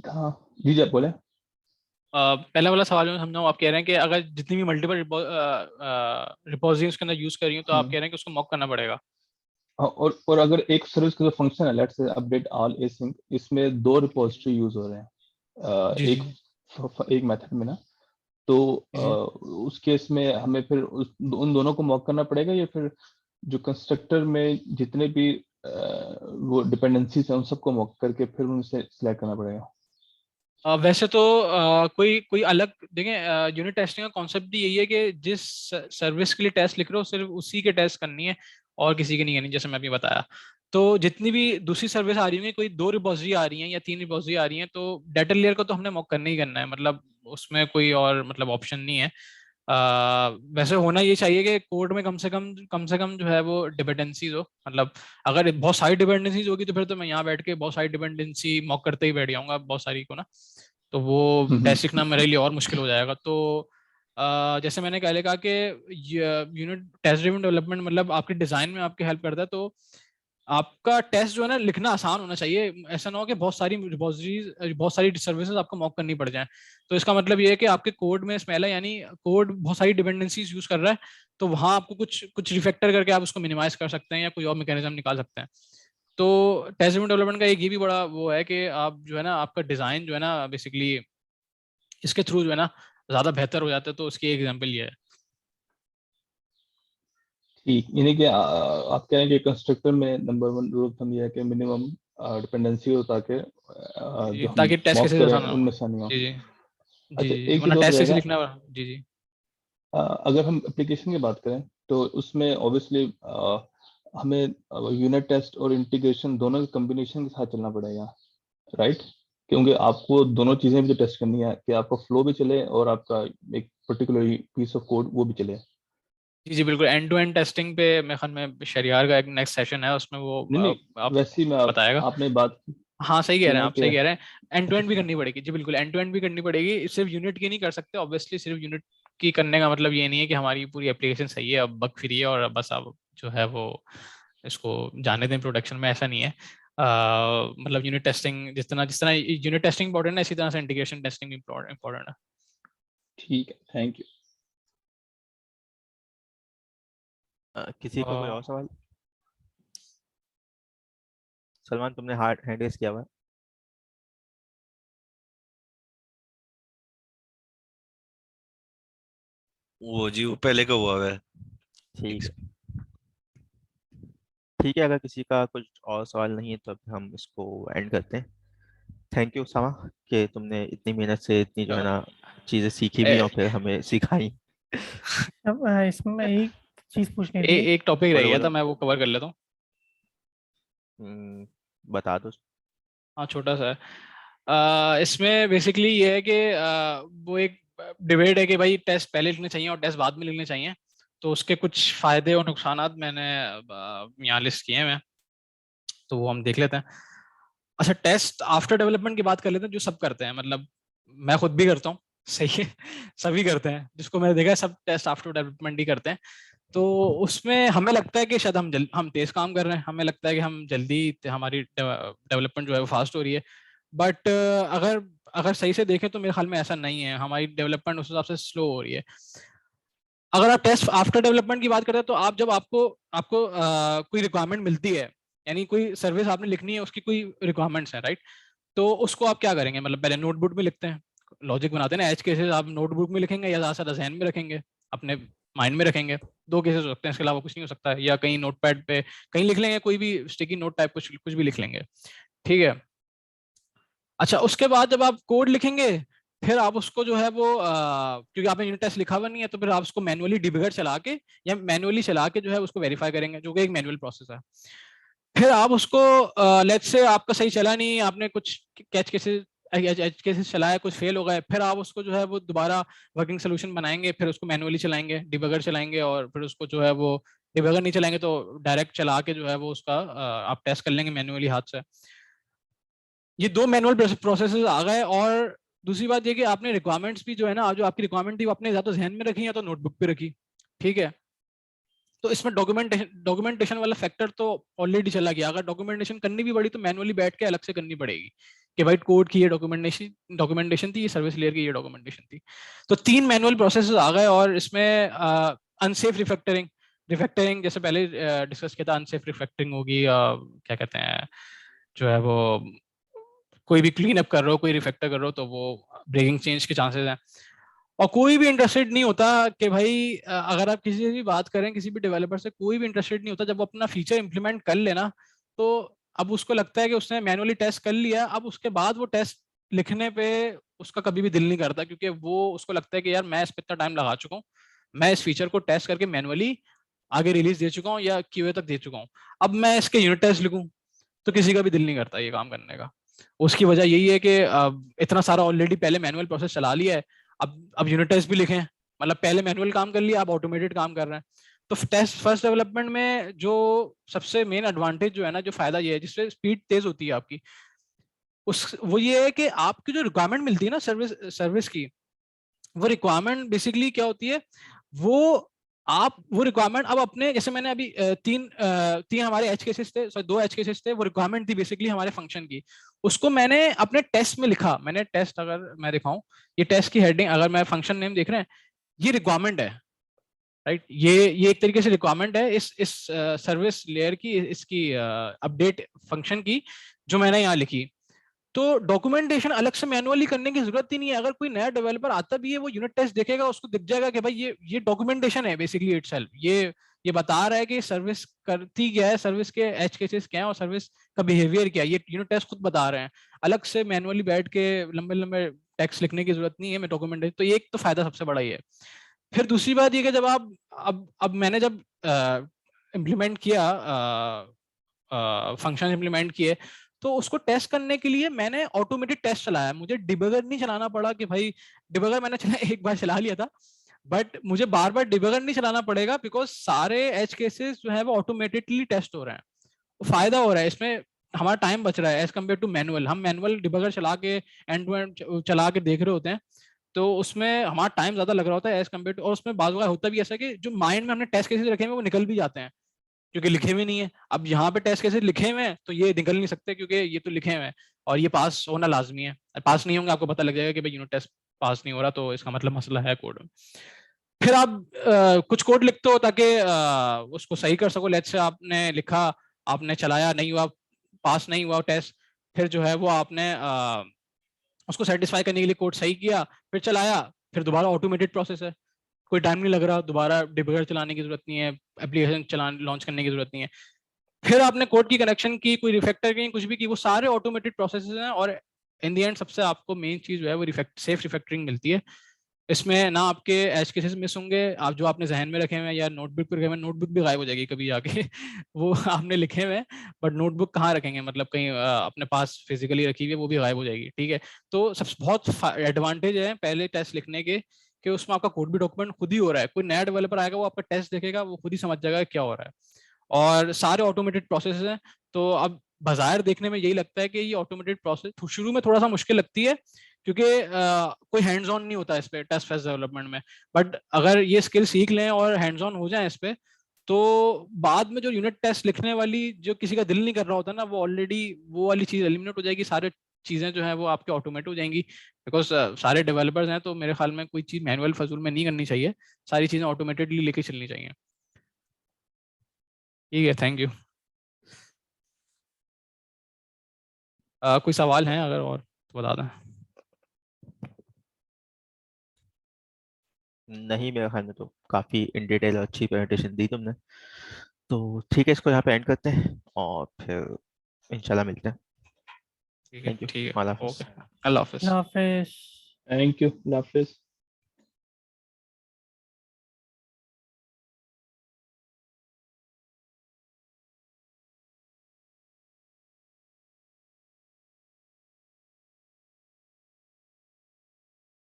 था। जी जी आप बोले। पहला वाला सवाल में समझाऊं, आप कह रहे हैं कि अगर जितनी भी मल्टीपल रिपोजिटरी उसके अंदर यूज कर रही हूँ तो आप कह रहे हैं कि उसको मॉक करना पड़ेगा। और अगर एक सर्विस का जो फंक्शन है let's say update all async, इसमें दो रिपॉजिटरी यूज हो रहे हैं जी जी एक मेथड में ना। तो जी। उस केस में हमें फिर उन दोनों को मॉक करना पड़ेगा या फिर जो कंस्ट्रक्टर में जितने भी वो डिपेंडेंसीज हैं उन सबको मॉक करके फिर उनसे सिलेक्ट करना पड़ेगा। वैसे तो कोई कोई अलग देखें, यूनिट टेस्टिंग का कॉन्सेप्ट भी यही है कि जिस सर्विस के लिए टेस्ट लिख रहे हो सिर्फ उसी के टेस्ट करनी है और किसी की नहीं करनी, जैसे मैं अभी बताया। तो जितनी भी दूसरी सर्विस आ रही है, कोई दो रिपोजिटरी आ रही हैं या तीन रिपोजिटरी आ रही हैं, तो डाटा लेयर को तो हमने मॉक करना ही करना है, मतलब उसमें कोई और मतलब ऑप्शन नहीं है। वैसे होना ये चाहिए कि कोड में कम से कम जो है वो डिपेंडेंसीज हो, मतलब अगर बहुत सारी डिपेंडेंसीज होगी तो फिर तो मैं यहाँ बैठ के बहुत सारी डिपेंडेंसी मॉक करते ही बैठ जाऊंगा बहुत सारी को ना, तो वो टेस्ट लिखना मेरे लिए और मुश्किल हो जाएगा। तो जैसे मैंने पहले कहा कि यूनिट टेस्ट ड्रिवन डेवलपमेंट मतलब आपके डिजाइन में आपकी हेल्प करता है, तो आपका टेस्ट जो है ना लिखना आसान होना चाहिए। ऐसा ना हो कि बहुत सारी रिपोजिटरीज बहुत सारी सर्विसेज आपको मॉक करनी पड़ जाए। तो इसका मतलब ये है कि आपके कोड में स्मेल है, यानी कोड बहुत सारी डिपेंडेंसीज यूज कर रहा है, तो वहां आपको कुछ कुछ रिफैक्टर करके आप उसको मिनिमाइज कर सकते हैं या कोई और मैकेनिज्म निकाल सकते हैं। तो टेस्ट ड्रिवन डेवलपमेंट का एक ये भी बड़ा वो है कि आप जो है ना आपका डिजाइन जो है ना बेसिकली इसके थ्रू जो है ना ज्यादा बेहतर हो जाता है, तो उसकी एक एग्जांपल ये है। ठीक, यानी कि आप कह रहे हैं कि कंस्ट्रक्टर में नंबर वन रूल हम ये है कि मिनिमम डिपेंडेंसी हो ताकि जो हम ताकि टेस्ट मॉक कैसे करें आसान हो। उनमें आसानी हो। जी जी जी अच्छा जी, एक चीज वरना और टेस्ट कैसे रहेगा। लिखना। जी जी अगर हम एप्लीकेशन की बात करें तो उसमें ऑब्वियसली हमें यूनिट टेस्ट और इंटीग्रेशन दोनों के कम्बिनेशन के साथ चलना पड़ेगा, राइट? क्योंकि आपको दोनों चीजें भी टेस्ट करनी है कि आपका फ्लो भी चले और आपका एक पर्टिकुलर पीस ऑफ कोड वो भी चले। जी जी बिल्कुल, एंड टू एंड टेस्टिंग पे मेरे ख्याल में शरियार का एक नेक्स्ट सेशन है, उसमें वो नहीं नहीं, वैसे ही मैं बताएगा। आपने बात हाँ सही कह की रहे ना हैं आप, कि सही कह रहे हैं, एंड टू एंड भी करनी पड़ेगी। जी बिल्कुल, एंड टू एंड भी करनी पड़ेगी, सिर्फ यूनिट की नहीं कर सकते ऑब्वियसली। सिर्फ यूनिट की करने का मतलब ये नहीं है कि हमारी पूरी एप्लीकेशन सही है अब बग फ्री है और बस अब जो है वो इसको जाने दें प्रोडक्शन में, ऐसा नहीं है। मतलब यूनिट टेस्टिंग जिस तरह यूनिट टेस्टिंग इंपॉर्टेंट है, इसी तरह से इंटीग्रेशन टेस्टिंग भी इंपॉर्टेंट है। ठीक है, थैंक यू। किसी का कोई और सवाल? सलमान तुमने हार्ड हैंड रेस किया हुआ है। वो जी वो पहले का हुआ है। ठीक है, ठीक है, अगर किसी का कुछ और सवाल नहीं है तो अब हम इसको एंड करते हैं। थैंक यू सामा कि तुमने इतनी मेहनत से इतनी जो है ना चीज़ें सीखी भी और फिर हमें सिखाई। अब इसमें एक चीज पूछनी थी। एक टॉपिक रह बोलो, गया बोलो। था, मैं वो कवर कर लेता हूँ। बता दो। हाँ, छोटा सा है। इसमें बेसिकली ये है कि वो एक डिबेट है कि भाई टेस्ट पहले लिखने चाहिए और टेस्ट बाद में लिखने चाहिए। तो उसके कुछ फायदे और नुकसानात मैंने यहाँ लिस्ट किए हैं मैं, तो वो हम देख लेते हैं। अच्छा, टेस्ट आफ्टर डेवलपमेंट की बात कर लेते हैं, जो सब करते हैं, मतलब मैं खुद भी करता हूँ। सही है, सभी करते हैं, जिसको मैंने देखा है सब टेस्ट आफ्टर डेवलपमेंट ही करते हैं। तो उसमें हमें लगता है कि शायद हम तेज काम कर रहे हैं, हमें लगता है कि हम जल्दी हमारी डेवलपमेंट जो है वो फास्ट हो रही है। बट अगर अगर सही से देखें तो मेरे ख्याल में ऐसा नहीं है, हमारी डेवलपमेंट उस हिसाब से स्लो हो रही है। अगर आप टेस्ट आफ्टर डेवलपमेंट की बात करते हैं तो आप जब आपको आपको कोई रिक्वायरमेंट मिलती है, यानी कोई सर्विस आपने लिखनी है, उसकी कोई रिक्वायरमेंट्स हैं, राइट? तो उसको आप क्या करेंगे, मतलब पहले नोटबुक में लिखते हैं, लॉजिक बनाते हैं ना, एज केसेस आप नोटबुक में लिखेंगे या ज़्यादा जहन में रखेंगे, अपने माइंड में रखेंगे। दो केसेस हो सकते हैं, इसके अलावा कुछ नहीं हो सकता है। या कहीं नोटपैड पे कहीं लिख लेंगे, कोई भी स्टिकी नोट टाइप कुछ कुछ भी लिख लेंगे, ठीक है। अच्छा, उसके बाद जब आप कोड लिखेंगे, फिर आप उसको जो है वो क्योंकि आपने यूनिट टेस्ट लिखा हुआ नहीं है, तो फिर आप उसको मैनुअली डिबगर चला के या मैनुअली चला के जो है उसको वेरीफाई करेंगे, जो कि एक मैनुअल प्रोसेस है। फिर आप उसको लेट्स से आपका सही चला नहीं, आपने कुछ कैच केसेस एज केसेस चलाया, कुछ फेल हो गए, फिर आप उसको जो है वो दोबारा वर्किंग सोल्यूशन बनाएंगे, फिर उसको मैनुअली चलाएंगे, डिबगर चलाएंगे, और फिर उसको जो है वो डिबगर नहीं चलाएंगे तो डायरेक्ट चला के जो है वो उसका आप टेस्ट कर लेंगे मैनुअली हाथ से। ये दो मैनुअल प्रोसेसेस आ गए। और दूसरी बात ये कि आपने रिक्वायरमेंट्स भी जो है ना, जो आपकी रिक्वायरमेंट थी वो आपने ज्यादा जहन में रखी या तो नोटबुक पे रखी, ठीक है। तो इसमें डॉक्यूमेंटेशन वाला फैक्टर तो ऑलरेडी चला गया। अगर डॉक्यूमेंटेशन करनी भी पड़ी तो मैनुअली बैठ के अलग से करनी पड़ेगी कि भाई कोड की ये डॉक्यूमेंटेशन थी, ये सर्विस लेयर की ये डॉक्यूमेंटेशन थी। तो 3 मैनुअल प्रोसेस आ गए। और इसमें अनसेफ रिफैक्टरिंग रिफैक्टरिंग जैसे पहले डिस्कस किया था, अनसेफ रिफैक्टरिंग होगी, क्या कहते हैं, जो है वो कोई भी क्लीन अप कर रहे हो, कोई रिफैक्टर कर रहे हो, तो वो ब्रेकिंग चेंज के चांसेस हैं। और कोई भी इंटरेस्टेड नहीं होता कि भाई अगर आप किसी से भी बात करें, किसी भी डेवलपर से, कोई भी इंटरेस्टेड नहीं होता जब वो अपना फीचर इंप्लीमेंट कर लेना, तो अब उसको लगता है कि उसने मैनुअली टेस्ट कर लिया, अब उसके बाद वो टेस्ट लिखने पे उसका कभी भी दिल नहीं करता, क्योंकि वो उसको लगता है कि यार मैं इस पे इतना टाइम लगा चुका हूँ, मैं इस फीचर को टेस्ट करके मैनुअली आगे रिलीज दे चुका हूँ या क्यूए तक दे चुका हूँ, अब मैं इसके यूनिट टेस्ट लिखूं, तो किसी का भी दिल नहीं करता ये काम करने का। उसकी वजह यही है कि इतना सारा ऑलरेडी पहले मैनुअल प्रोसेस चला लिया है, अब यूनिट टेस्ट भी लिखें, मतलब पहले मैनुअल काम कर लिया, अब ऑटोमेटेड काम कर रहे हैं। तो टेस्ट फर्स्ट डेवलपमेंट में जो सबसे मेन एडवांटेज जो है ना, जो फायदा ये है, जिससे स्पीड तेज होती है आपकी, उस वो ये है कि आपकी जो रिक्वायरमेंट मिलती है ना सर्विस की, वो रिक्वायरमेंट बेसिकली क्या होती है, वो आप वो रिक्वायरमेंट अब अपने, जैसे मैंने अभी तीन हमारे एज केसेस थे, सॉरी 2 एज केसेस थे, वो रिक्वायरमेंट थी बेसिकली हमारे फंक्शन की, उसको मैंने अपने टेस्ट में लिखा। मैंने टेस्ट, अगर मैं दिखाऊं, ये टेस्ट की हेडिंग, अगर मैं फंक्शन नेम देख रहे हैं, ये रिक्वायरमेंट है, राइट। ये एक तरीके से रिक्वायरमेंट है इस सर्विस लेयर की, इसकी अपडेट फंक्शन की, जो मैंने यहाँ लिखी। तो डॉक्यूमेंटेशन अलग से मैनुअली करने की जरूरत ही नहीं है। अगर कोई नया डेवलपर आता भी है, वो यूनिट टेस्ट देखेगा, उसको दिख जाएगा कि भाई ये डॉक्यूमेंटेशन है बेसिकली इटसेल्फ, ये बता रहा है कि सर्विस करती क्या है, सर्विस के एज केसेस क्या है, और सर्विस का बिहेवियर क्या है, ये यूनिट टेस्ट खुद बता रहे हैं। अलग से मैनुअली बैठ के लंबे लंबे टेक्स्ट लिखने की जरूरत नहीं है मैं डॉक्यूमेंटेशन। तो ये एक तो फायदा सबसे बड़ा ही है। फिर दूसरी बात ये कि जब आप अब मैंने जब इम्प्लीमेंट किया, फंक्शन इम्प्लीमेंट किए, तो उसको टेस्ट करने के लिए मैंने ऑटोमेटेड टेस्ट चलाया। मुझे डिबगर नहीं चलाना पड़ा कि भाई, डिबगर मैंने एक बार चला लिया था, बट मुझे बार बार डिबगर नहीं चलाना पड़ेगा, बिकॉज सारे एज केसेस जो है वो ऑटोमेटेडली टेस्ट हो रहे हैं। फायदा हो रहा है इसमें, हमारा टाइम बच रहा है एज कम्पेयर टू मैनुअल। हम मैनुअल डिबगर चला के एंड टू एंड चला के देख रहे होते हैं, तो उसमें हमारा टाइम ज्यादा लग रहा होता है एज कम्पेयर टू। और उसमें बार बार होता भी ऐसा कि जो माइंड में हमने टेस्ट केसेस रखे हुए वो निकल भी जाते हैं, क्योंकि लिखे हुए नहीं है। अब यहाँ पे टेस्ट केसेस लिखे हुए हैं तो ये निकल नहीं सकते, क्योंकि ये तो लिखे हुए हैं और ये पास होना लाजमी है। पास नहीं होंगे आपको पता लग जाएगा कि भाई यूनिट टेस्ट पास नहीं हो रहा, तो इसका मतलब मसला है कोड में। फिर आप कुछ कोड लिखते हो ताकि उसको सही कर सको। लेट्स से आपने लिखा, आपने चलाया, नहीं हुआ, पास नहीं हुआ टेस्ट, फिर जो है वो आपने उसको सेटिस्फाई करने के लिए कोड सही किया, फिर चलाया, फिर दोबारा ऑटोमेटेड प्रोसेस है, कोई टाइम नहीं लग रहा, दोबारा डिबगर चलाने की जरूरत नहीं है, एप्लीकेशन चलाने लॉन्च करने की जरूरत नहीं है। फिर आपने कोड की कनेक्शन की, कोई रिफैक्टर की, कुछ भी की, वो सारे ऑटोमेटेड प्रोसेसेस हैं। और इन दी एंड सबसे आपको मेन चीज जो है वो सेफ रिफैक्टरिंग मिलती है, इसमें ना आपके एज केसेस मिस होंगे, आप जो आपने जहन में रखे हुए हैं या नोटबुक पर रखे हुए हैं, नोटबुक भी गायब हो जाएगी कभी जाके वो आपने लिखे हुए हैं बट नोटबुक कहाँ रखेंगे, मतलब कहीं अपने पास फिजिकली रखी हुई है, वो भी गायब हो जाएगी। ठीक है, तो सबसे बहुत एडवांटेज है पहले टेस्ट लिखने के कि उसमें आपका कोड भी डॉक्यूमेंट खुद ही हो रहा है, कोई नया डेवलपर आएगा वो आपका टेस्ट देखेगा वो खुद ही समझ जाएगा क्या हो रहा है, और सारे ऑटोमेटेड प्रोसेस हैं। तो अब बाजार देखने में यही लगता है कि ये ऑटोमेटेड प्रोसेस शुरू में थोड़ा सा मुश्किल लगती है क्योंकि कोई हैंड्स ऑन नहीं होता इस पे टेस्ट फेस डेवलपमेंट में, बट अगर ये स्किल सीख लें और हैंड्स ऑन हो जाए इस पे तो बाद में जो यूनिट टेस्ट लिखने वाली जो किसी का दिल नहीं कर रहा होता ना, वो ऑलरेडी वो वाली चीज एलिमिनेट हो जाएगी, सारे चीजें जो है वो आपके ऑटोमेट हो जाएंगी बिकॉज सारे डेवलपर्स हैं, तो मेरे ख्याल में कोई चीज मैनुअल फजूल में नहीं करनी चाहिए, सारी चीजें ऑटोमेटेडली लेके चलनी चाहिए। ठीक है, थैंक यू। कोई सवाल है अगर और तो बता दें। नहीं, मेरे ख्याल में तो काफ़ी इन डिटेल अच्छी प्रेजेंटेशन दी तुमने। तो ठीक है, इसको यहाँ पे एंड करते हैं और फिर इंशाल्लाह मिलते हैं। ठीक है, थैंक यू। ठीक है, अल्लाह हाफिज़। Okay, Allah Hafiz. Allah Hafiz. Thank you, Allah Hafiz.